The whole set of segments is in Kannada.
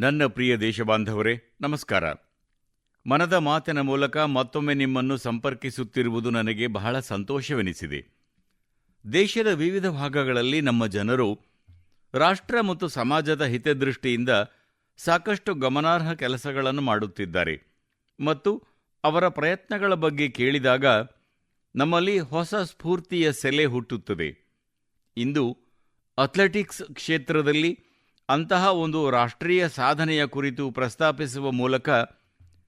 ನನ್ನ ಪ್ರಿಯ ದೇಶಬಾಂಧವರೇ, ನಮಸ್ಕಾರ. ಮನದ ಮಾತಿನ ಮೂಲಕ ಮತ್ತೊಮ್ಮೆ ನಿಮ್ಮನ್ನು ಸಂಪರ್ಕಿಸುತ್ತಿರುವುದು ನನಗೆ ಬಹಳ ಸಂತೋಷವೆನಿಸಿದೆ. ದೇಶದ ವಿವಿಧ ಭಾಗಗಳಲ್ಲಿ ನಮ್ಮ ಜನರು ರಾಷ್ಟ್ರ ಮತ್ತು ಸಮಾಜದ ಹಿತದೃಷ್ಟಿಯಿಂದ ಸಾಕಷ್ಟು ಗಮನಾರ್ಹ ಕೆಲಸಗಳನ್ನು ಮಾಡುತ್ತಿದ್ದಾರೆ ಮತ್ತು ಅವರ ಪ್ರಯತ್ನಗಳ ಬಗ್ಗೆ ಕೇಳಿದಾಗ ನಮ್ಮಲ್ಲಿ ಹೊಸ ಸ್ಫೂರ್ತಿಯ ಸೆಲೆ ಹುಟ್ಟುತ್ತದೆ. ಇಂದು ಅಥ್ಲೆಟಿಕ್ಸ್ ಕ್ಷೇತ್ರದಲ್ಲಿ ಅಂತಹ ಒಂದು ರಾಷ್ಟ್ರೀಯ ಸಾಧನೆಯ ಕುರಿತು ಪ್ರಸ್ತಾಪಿಸುವ ಮೂಲಕ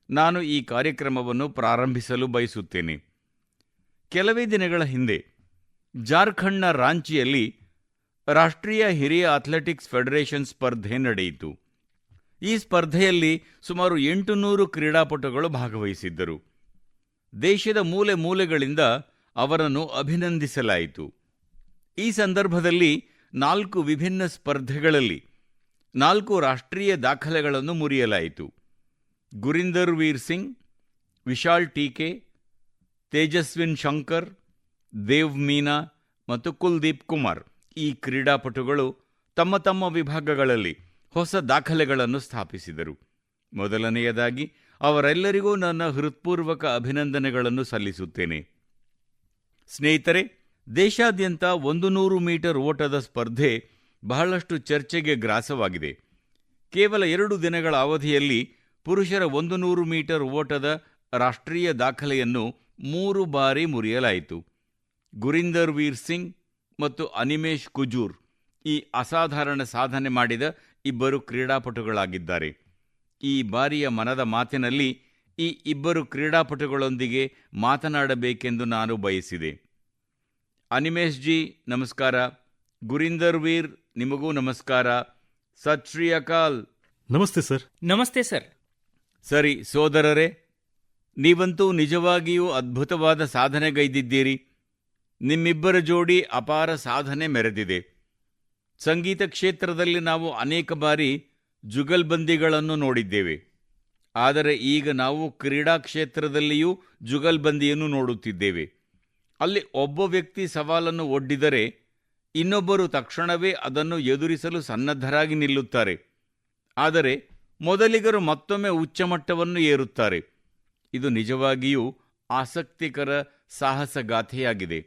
ನಾನು ಈ ಕಾರ್ಯಕ್ರಮವನ್ನು ಪ್ರಾರಂಭಿಸಲು ಬಯಸುತ್ತೇನೆ. ಕೆಲವೇ ದಿನಗಳ ಹಿಂದೆ ಜಾರ್ಖಂಡ್ನ ರಾಂಚಿಯಲ್ಲಿ ರಾಷ್ಟ್ರೀಯ ಹಿರಿಯ ಅಥ್ಲೆಟಿಕ್ಸ್ ಫೆಡರೇಷನ್ ಸ್ಪರ್ಧೆ ನಡೆಯಿತು. ಈ ಸ್ಪರ್ಧೆಯಲ್ಲಿ ಸುಮಾರು 800 ಕ್ರೀಡಾಪಟುಗಳು ಭಾಗವಹಿಸಿದ್ದರು. ದೇಶದ ಮೂಲೆ ಮೂಲೆಗಳಿಂದ ಅವರನ್ನು ಅಭಿನಂದಿಸಲಾಯಿತು. ಈ ಸಂದರ್ಭದಲ್ಲಿ 4 ವಿಭಿನ್ನ ಸ್ಪರ್ಧೆಗಳಲ್ಲಿ 4 ರಾಷ್ಟ್ರೀಯ ದಾಖಲೆಗಳನ್ನು ಮುರಿಯಲಾಯಿತು. ಗುರಿಂದರ್ ವೀರ್ ಸಿಂಗ್, ವಿಶಾಲ್ ಟೀಕೆ, ತೇಜಸ್ವಿನ್ ಶಂಕರ್, ದೇವ್ ಮೀನಾ ಮತ್ತು ಕುಲ್ದೀಪ್ ಕುಮಾರ್ ಈ ಕ್ರೀಡಾಪಟುಗಳು ತಮ್ಮ ತಮ್ಮ ವಿಭಾಗಗಳಲ್ಲಿ ಹೊಸ ದಾಖಲೆಗಳನ್ನು ಸ್ಥಾಪಿಸಿದರು. ಮೊದಲನೆಯದಾಗಿ ಅವರೆಲ್ಲರಿಗೂ ನನ್ನ ಹೃತ್ಪೂರ್ವಕ ಅಭಿನಂದನೆಗಳನ್ನು ಸಲ್ಲಿಸುತ್ತೇನೆ. ಸ್ನೇಹಿತರೆ, ದೇಶಾದ್ಯಂತ 100 ಮೀಟರ್ ಓಟದ ಸ್ಪರ್ಧೆ ಬಹಳಷ್ಟು ಚರ್ಚೆಗೆ ಗ್ರಾಸವಾಗಿದೆ. ಕೇವಲ 2 ದಿನಗಳ ಅವಧಿಯಲ್ಲಿ ಪುರುಷರ 100 ಮೀಟರ್ ಓಟದ ರಾಷ್ಟ್ರೀಯ ದಾಖಲೆಯನ್ನು 3 ಬಾರಿ ಮುರಿಯಲಾಯಿತು. ಗುರಿಂದರ್ ವೀರ್ ಸಿಂಗ್ ಮತ್ತು ಅನಿಮೇಶ್ ಕುಜೂರ್ ಈ ಅಸಾಧಾರಣ ಸಾಧನೆ ಮಾಡಿದ ಇಬ್ಬರು ಕ್ರೀಡಾಪಟುಗಳಾಗಿದ್ದಾರೆ. ಈ ಬಾರಿಯ ಮನದ ಮಾತಿನಲ್ಲಿ ಈ ಇಬ್ಬರು ಕ್ರೀಡಾಪಟುಗಳೊಂದಿಗೆ ಮಾತನಾಡಬೇಕೆಂದು ನಾನು ಬಯಸಿದೆ. ಅನಿಮೇಶ್ ಜಿ, ನಮಸ್ಕಾರ. ಗುರಿಂದರ್ ವೀರ್, ನಿಮಗೂ ನಮಸ್ಕಾರ. ಸತ್ ಶ್ರೀ ಅಕಾಲ್. ನಮಸ್ತೆ ಸರ್. ನಮಸ್ತೆ ಸರ್. ಸರಿ ಸೋದರರೇ, ನೀವಂತೂ ನಿಜವಾಗಿಯೂ ಅದ್ಭುತವಾದ ಸಾಧನೆಗೈದಿದ್ದೀರಿ. ನಿಮ್ಮಿಬ್ಬರ ಜೋಡಿ ಅಪಾರ ಸಾಧನೆ ಮೆರೆದಿದೆ. ಸಂಗೀತ ಕ್ಷೇತ್ರದಲ್ಲಿ ನಾವು ಅನೇಕ ಬಾರಿ ಜುಗಲ್ಬಂದಿಗಳನ್ನು ನೋಡಿದ್ದೇವೆ. ಆದರೆ ಈಗ ನಾವು ಕ್ರೀಡಾ ಕ್ಷೇತ್ರದಲ್ಲಿಯೂ ಜುಗಲ್ಬಂದಿಯನ್ನು ನೋಡುತ್ತಿದ್ದೇವೆ. ಅಲ್ಲಿ ಒಬ್ಬ ವ್ಯಕ್ತಿ ಸವಾಲನ್ನು ಒಡ್ಡಿದರೆ ಇನ್ನೊಬ್ಬರು ತಕ್ಷಣವೇ ಅದನ್ನು ಎದುರಿಸಲು ಸನ್ನದ್ಧರಾಗಿ ನಿಲ್ಲುತ್ತಾರೆ. ಆದರೆ ಮೊದಲಿಗರು ಮತ್ತೊಮ್ಮೆ ಉಚ್ಚಮಟ್ಟವನ್ನು ಏರುತ್ತಾರೆ. ಇದು ನಿಜವಾಗಿಯೂ ಆಸಕ್ತಿಕರ ಸಾಹಸಗಾಥೆಯಾಗಿದೆ.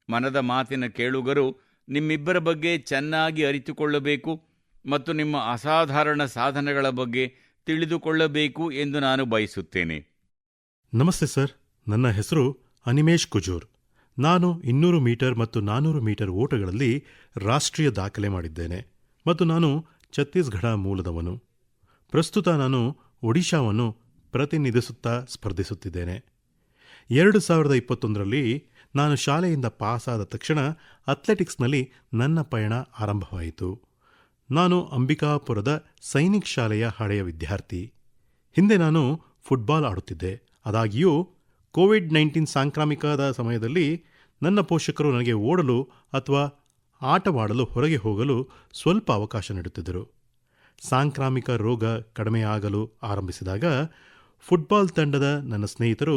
ಮನದ ಮಾತಿನ ಕೇಳುಗರು ನಿಮ್ಮಿಬ್ಬರ ಬಗ್ಗೆ ಚೆನ್ನಾಗಿ ಅರಿತುಕೊಳ್ಳಬೇಕು ಮತ್ತು ನಿಮ್ಮ ಅಸಾಧಾರಣ ಸಾಧನೆಗಳ ಬಗ್ಗೆ ತಿಳಿದುಕೊಳ್ಳಬೇಕು ಎಂದು ನಾನು ಬಯಸುತ್ತೇನೆ. ನಮಸ್ತೆ ಸರ್. ನನ್ನ ಹೆಸರು ಅನಿಮೇಶ್ ಕುಜೂರ್. ನಾನು 200 ಮೀಟರ್ ಮತ್ತು 400 ಮೀಟರ್ ಓಟಗಳಲ್ಲಿ ರಾಷ್ಟ್ರೀಯ ದಾಖಲೆ ಮಾಡಿದ್ದೇನೆ ಮತ್ತು ನಾನು ಛತ್ತೀಸ್ಗಢ ಮೂಲದವನು. ಪ್ರಸ್ತುತ ನಾನು ಒಡಿಶಾವನ್ನು ಪ್ರತಿನಿಧಿಸುತ್ತಾ ಸ್ಪರ್ಧಿಸುತ್ತಿದ್ದೇನೆ. 2021ರಲ್ಲಿ ನಾನು ಶಾಲೆಯಿಂದ ಪಾಸಾದ ತಕ್ಷಣ ಅಥ್ಲೆಟಿಕ್ಸ್ನಲ್ಲಿ ನನ್ನ ಪಯಣ ಆರಂಭವಾಯಿತು. ನಾನು ಅಂಬಿಕಾಪುರದ ಸೈನಿಕ್ ಶಾಲೆಯ ಹಳೆಯ ವಿದ್ಯಾರ್ಥಿ. ಹಿಂದೆ ನಾನು ಫುಟ್ಬಾಲ್ ಆಡುತ್ತಿದ್ದೆ. ಆದಾಗ್ಯೂ ಕೋವಿಡ್-19 ಸಾಂಕ್ರಾಮಿಕದ ಸಮಯದಲ್ಲಿ ನನ್ನ ಪೋಷಕರು ನನಗೆ ಓಡಲು ಅಥವಾ ಆಟವಾಡಲು ಹೊರಗೆ ಹೋಗಲು ಸ್ವಲ್ಪ ಅವಕಾಶ ನೀಡುತ್ತಿದ್ದರು. ಸಾಂಕ್ರಾಮಿಕ ರೋಗ ಕಡಿಮೆಯಾಗಲು ಆರಂಭಿಸಿದಾಗ ಫುಟ್ಬಾಲ್ ತಂಡದ ನನ್ನ ಸ್ನೇಹಿತರು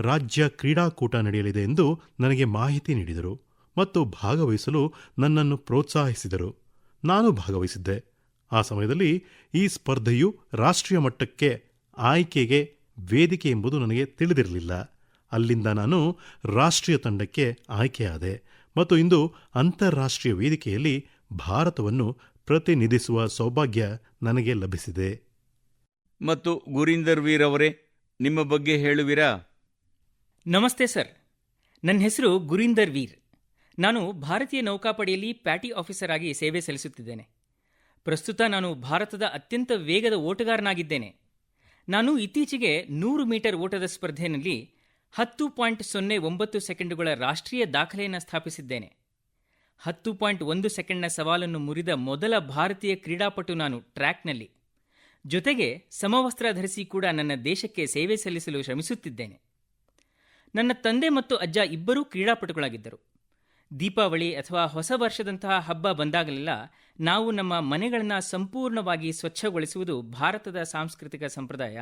ರಾಜ್ಯ ಕ್ರೀಡಾಕೂಟ ನಡೆಯಲಿದೆ ಎಂದು ನನಗೆ ಮಾಹಿತಿ ನೀಡಿದರು ಮತ್ತು ಭಾಗವಹಿಸಲು ನನ್ನನ್ನು ಪ್ರೋತ್ಸಾಹಿಸಿದರು. ನಾನು ಭಾಗವಹಿಸಿದ್ದೆ. ಆ ಸಮಯದಲ್ಲಿ ಈ ಸ್ಪರ್ಧೆಯು ರಾಷ್ಟ್ರೀಯ ಮಟ್ಟಕ್ಕೆ ಆಯ್ಕೆಗೆ ವೇದಿಕೆ ಎಂಬುದು ನನಗೆ ತಿಳಿದಿರಲಿಲ್ಲ. ಅಲ್ಲಿಂದ ನಾನು ರಾಷ್ಟ್ರೀಯ ತಂಡಕ್ಕೆ ಆಯ್ಕೆಯಾದೆ ಮತ್ತು ಇಂದು ಅಂತಾರಾಷ್ಟ್ರೀಯ ವೇದಿಕೆಯಲ್ಲಿ ಭಾರತವನ್ನು ಪ್ರತಿನಿಧಿಸುವ ಸೌಭಾಗ್ಯ ನನಗೆ ಲಭಿಸಿದೆ. ಮತ್ತು ಗುರಿಂದರ್ ವೀರ್ ಅವರೇ, ನಿಮ್ಮ ಬಗ್ಗೆ ಹೇಳುವಿರಾ? ನಮಸ್ತೆ ಸರ್. ನನ್ನ ಹೆಸರು ಗುರಿಂದರ್ ವೀರ್. ನಾನು ಭಾರತೀಯ ನೌಕಾಪಡೆಯಲ್ಲಿ ಪ್ಯಾಟಿ ಆಫೀಸರ್ ಆಗಿ ಸೇವೆ ಸಲ್ಲಿಸುತ್ತಿದ್ದೇನೆ. ಪ್ರಸ್ತುತ ನಾನು ಭಾರತದ ಅತ್ಯಂತ ವೇಗದ ಓಟಗಾರನಾಗಿದ್ದೇನೆ. ನಾನು ಇತ್ತೀಚೆಗೆ 100 ಮೀಟರ್ ಓಟದ ಸ್ಪರ್ಧೆಯಲ್ಲಿ 10.09 ಸೆಕೆಂಡುಗಳ ರಾಷ್ಟ್ರೀಯ ದಾಖಲೆಯನ್ನು ಸ್ಥಾಪಿಸಿದ್ದೇನೆ. 10.1 ಸೆಕೆಂಡ್ನ ಸವಾಲನ್ನು ಮುರಿದ ಮೊದಲ ಭಾರತೀಯ ಕ್ರೀಡಾಪಟು ನಾನು ಟ್ರ್ಯಾಕ್ನಲ್ಲಿ. ಜೊತೆಗೆ ಸಮವಸ್ತ್ರ ಧರಿಸಿ ಕೂಡ ನನ್ನ ದೇಶಕ್ಕೆ ಸೇವೆ ಸಲ್ಲಿಸಲು ಶ್ರಮಿಸುತ್ತಿದ್ದೇನೆ. ನನ್ನ ತಂದೆ ಮತ್ತು ಅಜ್ಜ ಇಬ್ಬರೂ ಕ್ರೀಡಾಪಟುಗಳಾಗಿದ್ದರು. ದೀಪಾವಳಿ ಅಥವಾ ಹೊಸ ವರ್ಷದಂತಹ ಹಬ್ಬ ಬಂದಾಗಲೆಲ್ಲ ನಾವು ನಮ್ಮ ಮನೆಗಳನ್ನು ಸಂಪೂರ್ಣವಾಗಿ ಸ್ವಚ್ಛಗೊಳಿಸುವುದು ಭಾರತದ ಸಾಂಸ್ಕೃತಿಕ ಸಂಪ್ರದಾಯ.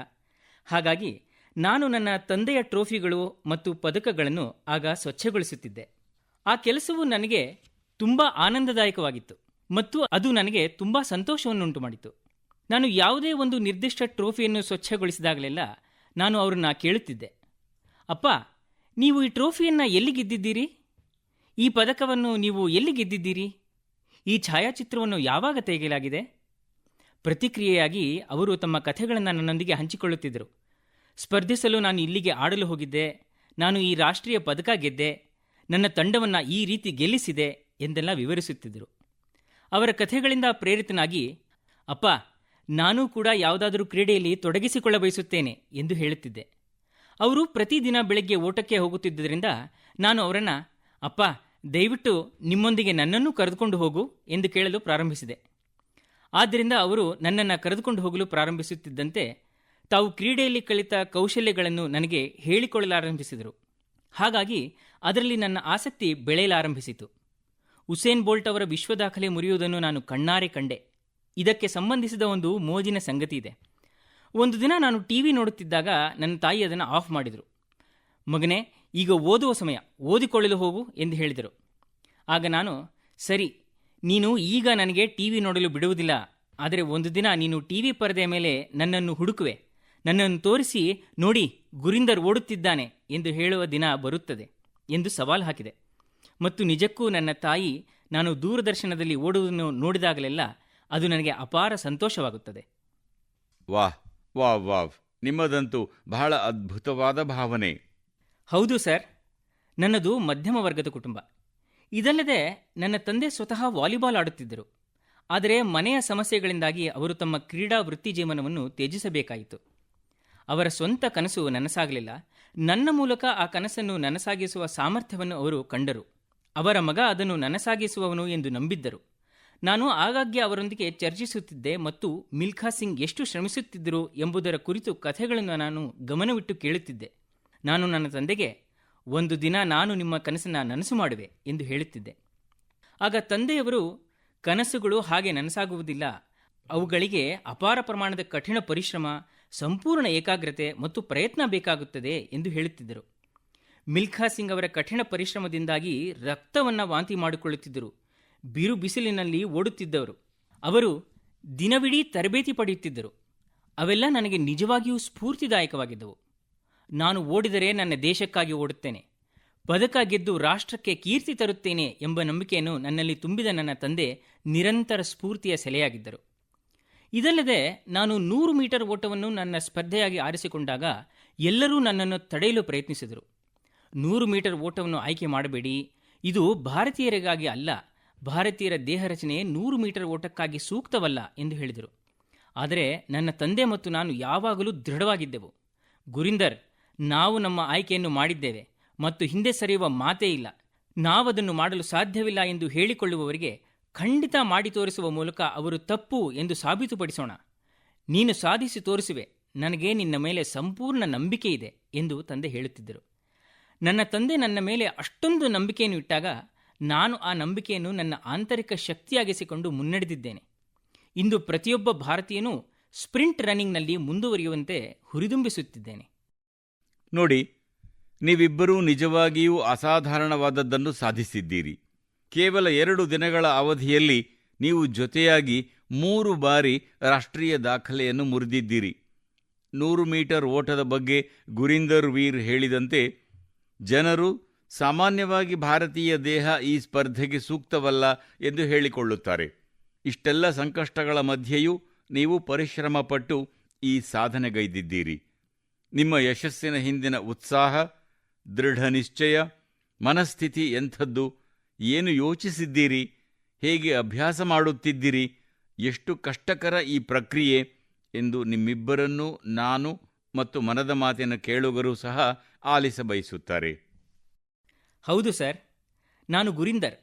ಹಾಗಾಗಿ ನಾನು ನನ್ನ ತಂದೆಯ ಟ್ರೋಫಿಗಳು ಮತ್ತು ಪದಕಗಳನ್ನು ಆಗ ಸ್ವಚ್ಛಗೊಳಿಸುತ್ತಿದ್ದೆ. ಆ ಕೆಲಸವು ನನಗೆ ತುಂಬ ಆನಂದದಾಯಕವಾಗಿತ್ತು ಮತ್ತು ಅದು ನನಗೆ ತುಂಬ ಸಂತೋಷವನ್ನುಂಟು ಮಾಡಿತು. ನಾನು ಯಾವುದೇ ಒಂದು ನಿರ್ದಿಷ್ಟ ಟ್ರೋಫಿಯನ್ನು ಸ್ವಚ್ಛಗೊಳಿಸಿದಾಗಲೆಲ್ಲ ನಾನು ಅವರನ್ನು ಕೇಳುತ್ತಿದ್ದೆ, ಅಪ್ಪ, ನೀವು ಈ ಟ್ರೋಫಿಯನ್ನು ಎಲ್ಲಿ ಗೆದ್ದಿದ್ದೀರಿ? ಈ ಪದಕವನ್ನು ನೀವು ಎಲ್ಲಿ ಗೆದ್ದಿದ್ದೀರಿ? ಈ ಛಾಯಾಚಿತ್ರವನ್ನು ಯಾವಾಗ ತೆಗೆಯಲಾಗಿದೆ? ಪ್ರತಿಕ್ರಿಯೆಯಾಗಿ ಅವರು ತಮ್ಮ ಕಥೆಗಳನ್ನು ನನ್ನೊಂದಿಗೆ ಹಂಚಿಕೊಳ್ಳುತ್ತಿದ್ದರು. ಸ್ಪರ್ಧಿಸಲು ನಾನು ಇಲ್ಲಿಗೆ ಆಡಲು ಹೋಗಿದ್ದೆ, ನಾನು ಈ ರಾಷ್ಟ್ರೀಯ ಪದಕ ಗೆದ್ದೆ, ನನ್ನ ತಂಡವನ್ನು ಈ ರೀತಿ ಗೆಲ್ಲಿಸಿದೆ ಎಂದೆಲ್ಲ ವಿವರಿಸುತ್ತಿದ್ದರು. ಅವರ ಕಥೆಗಳಿಂದ ಪ್ರೇರಿತನಾಗಿ, ಅಪ್ಪ, ನಾನೂ ಕೂಡ ಯಾವುದಾದರೂ ಕ್ರೀಡೆಯಲ್ಲಿ ತೊಡಗಿಸಿಕೊಳ್ಳಬಯಸುತ್ತೇನೆ ಎಂದು ಹೇಳುತ್ತಿದ್ದೆ. ಅವರು ಪ್ರತಿದಿನ ಬೆಳಗ್ಗೆ ಓಟಕ್ಕೆ ಹೋಗುತ್ತಿದ್ದರಿಂದ ನಾನು ಅವರನ್ನು, ಅಪ್ಪ, ದಯವಿಟ್ಟು ನಿಮ್ಮೊಂದಿಗೆ ನನ್ನನ್ನೂ ಕರೆದುಕೊಂಡು ಹೋಗು ಎಂದು ಕೇಳಲು ಪ್ರಾರಂಭಿಸಿದೆ. ಆದ್ದರಿಂದ ಅವರು ನನ್ನನ್ನು ಕರೆದುಕೊಂಡು ಹೋಗಲು ಪ್ರಾರಂಭಿಸುತ್ತಿದ್ದಂತೆ ತಾವು ಕ್ರೀಡೆಯಲ್ಲಿ ಕಲಿತ ಕೌಶಲ್ಯಗಳನ್ನು ನನಗೆ ಹೇಳಿಕೊಳ್ಳಲಾರಂಭಿಸಿದರು. ಹಾಗಾಗಿ ಅದರಲ್ಲಿ ನನ್ನ ಆಸಕ್ತಿ ಬೆಳೆಯಲಾರಂಭಿಸಿತು. ಉಸೇನ್ ಬೋಲ್ಟ್ ಅವರ ವಿಶ್ವ ದಾಖಲೆ ಮುರಿಯುವುದನ್ನು ನಾನು ಕಣ್ಣಾರೆ ಕಂಡೆ. ಇದಕ್ಕೆ ಸಂಬಂಧಿಸಿದ ಒಂದು ಮೋಜಿನ ಸಂಗತಿ ಇದೆ. ಒಂದು ದಿನ ನಾನು ಟಿವಿ ನೋಡುತ್ತಿದ್ದಾಗ ನನ್ನ ತಾಯಿ ಅದನ್ನು ಆಫ್ ಮಾಡಿದರು. ಮಗನೇ, ಈಗ ಓದುವ ಸಮಯ, ಓದಿಕೊಳ್ಳಲು ಹೋಗು ಎಂದು ಹೇಳಿದರು. ಆಗ ನಾನು, ಸರಿ, ನೀನು ಈಗ ನನಗೆ ಟಿವಿ ನೋಡಲು ಬಿಡುವುದಿಲ್ಲ, ಆದರೆ ಒಂದು ದಿನ ನೀನು ಟಿವಿ ಪರದೆಯ ಮೇಲೆ ನನ್ನನ್ನು ಹುಡುಕುವೆ, ನನ್ನನ್ನು ತೋರಿಸಿ, ನೋಡಿ, ಗುರಿಂದರ್ ಓಡುತ್ತಿದ್ದಾನೆ ಎಂದು ಹೇಳುವ ದಿನ ಬರುತ್ತದೆ ಎಂದು ಸವಾಲು ಹಾಕಿದೆ. ಮತ್ತು ನಿಜಕ್ಕೂ ನನ್ನ ತಾಯಿ ನಾನು ದೂರದರ್ಶನದಲ್ಲಿ ಓಡುವುದನ್ನು ನೋಡಿದಾಗಲೆಲ್ಲ ಅದು ನನಗೆ ಅಪಾರ ಸಂತೋಷವಾಗುತ್ತದೆ. ವಾಹ್ ವಾವ್ ವಾವ್, ನಿಮ್ಮದಂತೂ ಬಹಳ ಅದ್ಭುತವಾದ ಭಾವನೆ. ಹೌದು ಸರ್, ನನ್ನದು ಮಧ್ಯಮ ವರ್ಗದ ಕುಟುಂಬ. ಇದಲ್ಲದೆ ನನ್ನ ತಂದೆ ಸ್ವತಃ ವಾಲಿಬಾಲ್ ಆಡುತ್ತಿದ್ದರು. ಆದರೆ ಮನೆಯ ಸಮಸ್ಯೆಗಳಿಂದಾಗಿ ಅವರು ತಮ್ಮ ಕ್ರೀಡಾ ವೃತ್ತಿ ಜೀವನವನ್ನು ತ್ಯಜಿಸಬೇಕಾಯಿತು. ಅವರ ಸ್ವಂತ ಕನಸು ನನಸಾಗಲಿಲ್ಲ. ನನ್ನ ಮೂಲಕ ಆ ಕನಸನ್ನು ನನಸಾಗಿಸುವ ಸಾಮರ್ಥ್ಯವನ್ನು ಅವರು ಕಂಡರು. ಅವರ ಮಗ ಅದನ್ನು ನನಸಾಗಿಸುವವನು ಎಂದು ನಂಬಿದ್ದರು. ನಾನು ಆಗಾಗ್ಗೆ ಅವರೊಂದಿಗೆ ಚರ್ಚಿಸುತ್ತಿದ್ದೆ ಮತ್ತು ಮಿಲ್ಖಾ ಸಿಂಗ್ ಎಷ್ಟು ಶ್ರಮಿಸುತ್ತಿದ್ದರು ಎಂಬುದರ ಕುರಿತು ಕಥೆಗಳನ್ನು ನಾನು ಗಮನವಿಟ್ಟು ಕೇಳುತ್ತಿದ್ದೆ. ನಾನು ನನ್ನ ತಂದೆಗೆ, ಒಂದು ದಿನ ನಾನು ನಿಮ್ಮ ಕನಸನ್ನು ನನಸು ಮಾಡುವೆ ಎಂದು ಹೇಳುತ್ತಿದ್ದೆ. ಆಗ ತಂದೆಯವರು, ಕನಸುಗಳು ಹಾಗೆ ನನಸಾಗುವುದಿಲ್ಲ, ಅವುಗಳಿಗೆ ಅಪಾರ ಪ್ರಮಾಣದ ಕಠಿಣ ಪರಿಶ್ರಮ, ಸಂಪೂರ್ಣ ಏಕಾಗ್ರತೆ ಮತ್ತು ಪ್ರಯತ್ನ ಬೇಕಾಗುತ್ತದೆ ಎಂದು ಹೇಳುತ್ತಿದ್ದರು. ಮಿಲ್ಖಾ ಸಿಂಗ್ ಅವರ ಕಠಿಣ ಪರಿಶ್ರಮದಿಂದಾಗಿ ರಕ್ತವನ್ನು ವಾಂತಿ ಮಾಡಿಕೊಳ್ಳುತ್ತಿದ್ದರು. ಬಿರು ಬಿಸಿಲಿನಲ್ಲಿ ಓಡುತ್ತಿದ್ದವರು. ಅವರು ದಿನವಿಡೀ ತರಬೇತಿ ಪಡೆಯುತ್ತಿದ್ದರು. ಅವೆಲ್ಲ ನನಗೆ ನಿಜವಾಗಿಯೂ ಸ್ಫೂರ್ತಿದಾಯಕವಾಗಿದ್ದವು. ನಾನು ಓಡಿದರೆ ನನ್ನ ದೇಶಕ್ಕಾಗಿ ಓಡುತ್ತೇನೆ, ಪದಕ ಗೆದ್ದು ರಾಷ್ಟ್ರಕ್ಕೆ ಕೀರ್ತಿ ತರುತ್ತೇನೆ ಎಂಬ ನಂಬಿಕೆಯನ್ನು ನನ್ನಲ್ಲಿ ತುಂಬಿದ ನನ್ನ ತಂದೆ ನಿರಂತರ ಸ್ಫೂರ್ತಿಯ ಸೆಲೆಯಾಗಿದ್ದರು. ಇದಲ್ಲದೆ ನಾನು 100 ಮೀಟರ್ ಓಟವನ್ನು ನನ್ನ ಸ್ಪರ್ಧೆಯಾಗಿ ಆರಿಸಿಕೊಂಡಾಗ ಎಲ್ಲರೂ ನನ್ನನ್ನು ತಡೆಯಲು ಪ್ರಯತ್ನಿಸಿದರು. 100 ಮೀಟರ್ ಓಟವನ್ನು ಆಯ್ಕೆ ಮಾಡಬೇಡಿ, ಇದು ಭಾರತೀಯರಿಗಾಗಿ ಅಲ್ಲ, ಭಾರತೀಯರ ದೇಹ ರಚನೆ 100 ಮೀಟರ್ ಓಟಕ್ಕಾಗಿ ಸೂಕ್ತವಲ್ಲ ಎಂದು ಹೇಳಿದರು. ಆದರೆ ನನ್ನ ತಂದೆ ಮತ್ತು ನಾನು ಯಾವಾಗಲೂ ದೃಢವಾಗಿದ್ದೆವು. ಗುರಿಂದರ್, ನಾವು ನಮ್ಮ ಆಯ್ಕೆಯನ್ನು ಮಾಡಿದ್ದೇವೆ ಮತ್ತು ಹಿಂದೆ ಸರಿಯುವ ಮಾತೇ ಇಲ್ಲ. ನಾವದನ್ನು ಮಾಡಲು ಸಾಧ್ಯವಿಲ್ಲ ಎಂದು ಹೇಳಿಕೊಳ್ಳುವವರಿಗೆ ಖಂಡಿತ ಮಾಡಿ ತೋರಿಸುವ ಮೂಲಕ ಅವರು ತಪ್ಪು ಎಂದು ಸಾಬೀತುಪಡಿಸೋಣ. ನೀನು ಸಾಧಿಸಿ ತೋರಿಸುವೆ, ನನಗೆ ನಿನ್ನ ಮೇಲೆ ಸಂಪೂರ್ಣ ನಂಬಿಕೆ ಇದೆ ಎಂದು ತಂದೆ ಹೇಳುತ್ತಿದ್ದರು. ನನ್ನ ತಂದೆ ನನ್ನ ಮೇಲೆ ಅಷ್ಟೊಂದು ನಂಬಿಕೆಯನ್ನು ಇಟ್ಟಾಗ ನಾನು ಆ ನಂಬಿಕೆಯನ್ನು ನನ್ನ ಆಂತರಿಕ ಶಕ್ತಿಯಾಗಿಸಿಕೊಂಡು ಮುನ್ನಡೆದಿದ್ದೇನೆ. ಇಂದು ಪ್ರತಿಯೊಬ್ಬ ಭಾರತೀಯನೂ ಸ್ಪ್ರಿಂಟ್ ರನ್ನಿಂಗ್ನಲ್ಲಿ ಮುಂದುವರಿಯುವಂತೆ ಹುರಿದುಂಬಿಸುತ್ತಿದ್ದೇನೆ. ನೋಡಿ, ನೀವಿಬ್ಬರೂ ನಿಜವಾಗಿಯೂ ಅಸಾಧಾರಣವಾದದ್ದನ್ನು ಸಾಧಿಸಿದ್ದೀರಿ. ಕೇವಲ 2 ದಿನಗಳ ಅವಧಿಯಲ್ಲಿ ನೀವು ಜೊತೆಯಾಗಿ 3 ಬಾರಿ ರಾಷ್ಟ್ರೀಯ ದಾಖಲೆಯನ್ನು ಮುರಿದಿದ್ದೀರಿ. 100 ಮೀಟರ್ ಓಟದ ಬಗ್ಗೆ ಗುರಿಂದರ್ ವೀರ್ ಹೇಳಿದಂತೆ, ಜನರು ಸಾಮಾನ್ಯವಾಗಿ ಭಾರತೀಯ ದೇಹ ಈ ಸ್ಪರ್ಧೆಗೆ ಸೂಕ್ತವಲ್ಲ ಎಂದು ಹೇಳಿಕೊಳ್ಳುತ್ತಾರೆ. ಇಷ್ಟೆಲ್ಲ ಸಂಕಷ್ಟಗಳ ಮಧ್ಯೆಯೂ ನೀವು ಪರಿಶ್ರಮಪಟ್ಟು ಈ ಸಾಧನೆಗೈದಿದ್ದೀರಿ. ನಿಮ್ಮ ಯಶಸ್ಸಿನ ಹಿಂದಿನ ಉತ್ಸಾಹ, ದೃಢ ನಿಶ್ಚಯ, ಮನಸ್ಥಿತಿ ಎಂಥದ್ದು, ಏನು ಯೋಚಿಸಿದ್ದೀರಿ, ಹೇಗೆ ಅಭ್ಯಾಸ ಮಾಡುತ್ತಿದ್ದಿರಿ, ಎಷ್ಟು ಕಷ್ಟಕರ ಈ ಪ್ರಕ್ರಿಯೆ ಎಂದು ನಿಮ್ಮಿಬ್ಬರನ್ನೂ ನಾನು ಮತ್ತು ಮನದ ಮಾತಿನ ಕೇಳುಗರೂ ಸಹ ಆಲಿಸಬಯಸುತ್ತಾರೆ. ಹೌದು ಸರ್, ನಾನು ಗುರಿಂದರ್.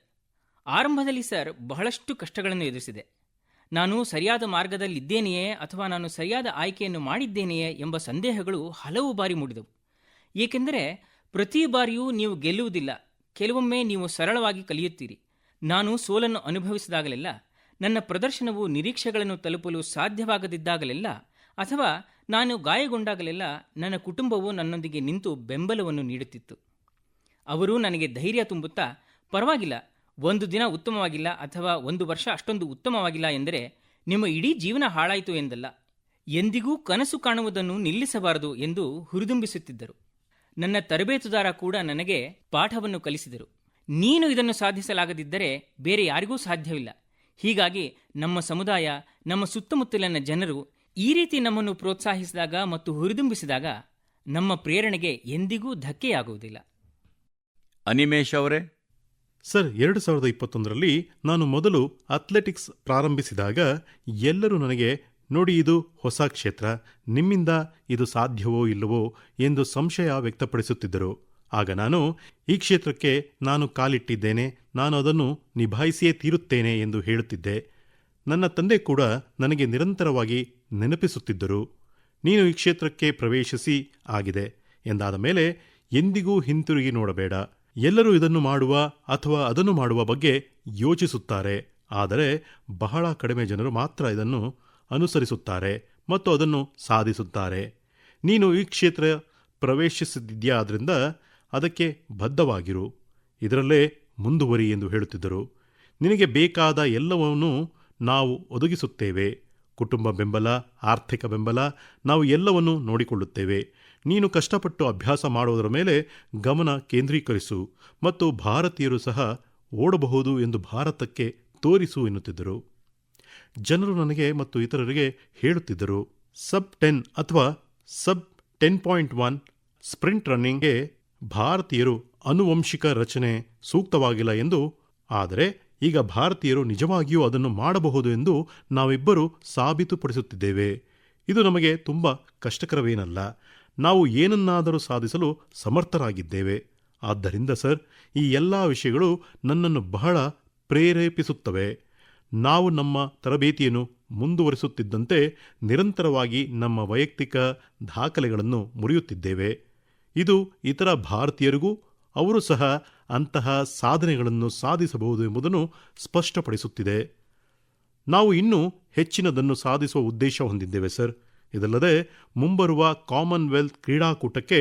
ಆರಂಭದಲ್ಲಿ ಸರ್ ಬಹಳಷ್ಟು ಕಷ್ಟಗಳನ್ನು ಎದುರಿಸಿದೆ. ನಾನು ಸರಿಯಾದ ಮಾರ್ಗದಲ್ಲಿದ್ದೇನೆಯೇ ಅಥವಾ ನಾನು ಸರಿಯಾದ ಆಯ್ಕೆಯನ್ನು ಮಾಡಿದ್ದೇನೆಯೇ ಎಂಬ ಸಂದೇಹಗಳು ಹಲವು ಬಾರಿ ಮೂಡಿದವು. ಏಕೆಂದರೆ ಪ್ರತಿ ಬಾರಿಯೂ ನೀವು ಗೆಲ್ಲುವುದಿಲ್ಲ, ಕೆಲವೊಮ್ಮೆ ನೀವು ಸರಳವಾಗಿ ಕಲಿಯುತ್ತೀರಿ. ನಾನು ಸೋಲನ್ನು ಅನುಭವಿಸಿದಾಗಲೆಲ್ಲ, ನನ್ನ ಪ್ರದರ್ಶನವು ನಿರೀಕ್ಷೆಗಳನ್ನು ತಲುಪಲು ಸಾಧ್ಯವಾಗದಿದ್ದಾಗಲೆಲ್ಲ, ಅಥವಾ ನಾನು ಗಾಯಗೊಂಡಾಗಲೆಲ್ಲ ನನ್ನ ಕುಟುಂಬವು ನನ್ನೊಂದಿಗೆ ನಿಂತು ಬೆಂಬಲವನ್ನು ನೀಡುತ್ತಿತ್ತು. ಅವರು ನನಗೆ ಧೈರ್ಯ ತುಂಬುತ್ತಾ, ಪರವಾಗಿಲ್ಲ, ಒಂದು ದಿನ ಉತ್ತಮವಾಗಿಲ್ಲ ಅಥವಾ ಒಂದು ವರ್ಷ ಅಷ್ಟೊಂದು ಉತ್ತಮವಾಗಿಲ್ಲ ಎಂದರೆ ನಿಮ್ಮ ಇಡೀ ಜೀವನ ಹಾಳಾಯಿತು ಎಂದಲ್ಲ, ಎಂದಿಗೂ ಕನಸು ಕಾಣುವುದನ್ನು ನಿಲ್ಲಿಸಬಾರದು ಎಂದು ಹುರಿದುಂಬಿಸುತ್ತಿದ್ದರು. ನನ್ನ ತರಬೇತುದಾರ ಕೂಡ ನನಗೆ ಪಾಠವನ್ನು ಕಲಿಸಿದರು. ನೀನು ಇದನ್ನು ಸಾಧಿಸಲಾಗದಿದ್ದರೆ ಬೇರೆ ಯಾರಿಗೂ ಸಾಧ್ಯವಿಲ್ಲ. ಹೀಗಾಗಿ ನಮ್ಮ ಸಮುದಾಯ, ನಮ್ಮ ಸುತ್ತಮುತ್ತಲಿನ ಜನರು ಈ ರೀತಿ ನಮ್ಮನ್ನು ಪ್ರೋತ್ಸಾಹಿಸಿದಾಗ ಮತ್ತು ಹುರಿದುಂಬಿಸಿದಾಗ ನಮ್ಮ ಪ್ರೇರಣೆಗೆ ಎಂದಿಗೂ ಧಕ್ಕೆಯಾಗುವುದಿಲ್ಲ. ಅನಿಮೇಶ್ ಅವರೇ? ಸರ್, 2021ರಲ್ಲಿ ನಾನು ಮೊದಲು ಅಥ್ಲೆಟಿಕ್ಸ್ ಪ್ರಾರಂಭಿಸಿದಾಗ ಎಲ್ಲರೂ ನನಗೆ, ನೋಡಿ, ಇದು ಹೊಸ ಕ್ಷೇತ್ರ, ನಿಮ್ಮಿಂದ ಇದು ಸಾಧ್ಯವೋ ಇಲ್ಲವೋ ಎಂದು ಸಂಶಯ ವ್ಯಕ್ತಪಡಿಸುತ್ತಿದ್ದರು. ಆಗ ನಾನು, ಈ ಕ್ಷೇತ್ರಕ್ಕೆ ನಾನು ಕಾಲಿಟ್ಟಿದ್ದೇನೆ, ನಾನು ಅದನ್ನು ನಿಭಾಯಿಸಿಯೇ ತೀರುತ್ತೇನೆ ಎಂದು ಹೇಳುತ್ತಿದ್ದೆ. ನನ್ನ ತಂದೆ ಕೂಡ ನನಗೆ ನಿರಂತರವಾಗಿ ನೆನಪಿಸುತ್ತಿದ್ದರು, ನೀನು ಈ ಕ್ಷೇತ್ರಕ್ಕೆ ಪ್ರವೇಶಿಸಿ ಆಗಿದೆ ಎಂದಾದ ಮೇಲೆ ಎಂದಿಗೂ ಹಿಂತಿರುಗಿ ನೋಡಬೇಡ. ಎಲ್ಲರೂ ಇದನ್ನು ಮಾಡುವ ಅಥವಾ ಅದನ್ನು ಮಾಡುವ ಬಗ್ಗೆ ಯೋಚಿಸುತ್ತಾರೆ, ಆದರೆ ಬಹಳ ಕಡಿಮೆ ಜನರು ಮಾತ್ರ ಇದನ್ನು ಅನುಸರಿಸುತ್ತಾರೆ ಮತ್ತು ಅದನ್ನು ಸಾಧಿಸುತ್ತಾರೆ. ನೀನು ಈ ಕ್ಷೇತ್ರ ಪ್ರವೇಶಿಸಿದ್ಯಾ, ಆದ್ದರಿಂದ ಅದಕ್ಕೆ ಬದ್ಧವಾಗಿರು, ಇದರಲ್ಲೇ ಮುಂದುವರಿ ಎಂದು ಹೇಳುತ್ತಿದ್ದರು. ನಿನಗೆ ಬೇಕಾದ ಎಲ್ಲವನ್ನೂ ನಾವು ಒದಗಿಸುತ್ತೇವೆ, ಕುಟುಂಬ ಬೆಂಬಲ, ಆರ್ಥಿಕ ಬೆಂಬಲ, ನಾವು ಎಲ್ಲವನ್ನೂ ನೋಡಿಕೊಳ್ಳುತ್ತೇವೆ. ನೀನು ಕಷ್ಟಪಟ್ಟು ಅಭ್ಯಾಸ ಮಾಡುವುದರ ಮೇಲೆ ಗಮನ ಕೇಂದ್ರೀಕರಿಸು ಮತ್ತು ಭಾರತೀಯರು ಸಹ ಓಡಬಹುದು ಎಂದು ಭಾರತಕ್ಕೆ ತೋರಿಸು ಎನ್ನುತ್ತಿದ್ದರು. ಜನರು ನನಗೆ ಮತ್ತು ಇತರರಿಗೆ ಹೇಳುತ್ತಿದ್ದರು, ಸಬ್ 10 ಅಥವಾ ಸಬ್ 10.1 ಸ್ಪ್ರಿಂಟ್ ರನ್ನಿಂಗ್ಗೆ ಭಾರತೀಯರು ಆನುವಂಶಿಕ ರಚನೆ ಸೂಕ್ತವಾಗಿಲ್ಲ ಎಂದು. ಆದರೆ ಈಗ ಭಾರತೀಯರು ನಿಜವಾಗಿಯೂ ಅದನ್ನು ಮಾಡಬಹುದು ಎಂದು ನಾವಿಬ್ಬರೂ ಸಾಬೀತುಪಡಿಸುತ್ತಿದ್ದೇವೆ. ಇದು ನಮಗೆ ತುಂಬ ಕಷ್ಟಕರವೇನಲ್ಲ, ನಾವು ಏನನ್ನಾದರೂ ಸಾಧಿಸಲು ಸಮರ್ಥರಾಗಿದ್ದೇವೆ. ಆದ್ದರಿಂದ ಸರ್, ಈ ಎಲ್ಲ ವಿಷಯಗಳು ನನ್ನನ್ನು ಬಹಳ ಪ್ರೇರೇಪಿಸುತ್ತವೆ. ನಾವು ನಮ್ಮ ತರಬೇತಿಯನ್ನು ಮುಂದುವರಿಸುತ್ತಿದ್ದಂತೆ ನಿರಂತರವಾಗಿ ನಮ್ಮ ವೈಯಕ್ತಿಕ ದಾಖಲೆಗಳನ್ನು ಮುರಿಯುತ್ತಿದ್ದೇವೆ. ಇದು ಇತರ ಭಾರತೀಯರಿಗೂ ಅವರು ಸಹ ಅಂತಹ ಸಾಧನೆಗಳನ್ನು ಸಾಧಿಸಬಹುದು ಎಂಬುದನ್ನು ಸ್ಪಷ್ಟಪಡಿಸುತ್ತಿದೆ. ನಾವು ಇನ್ನೂ ಹೆಚ್ಚಿನದನ್ನು ಸಾಧಿಸುವ ಉದ್ದೇಶ ಹೊಂದಿದ್ದೇವೆ ಸರ್. ಇದಲ್ಲದೆ ಮುಂಬರುವ ಕಾಮನ್ವೆಲ್ತ್ ಕ್ರೀಡಾಕೂಟಕ್ಕೆ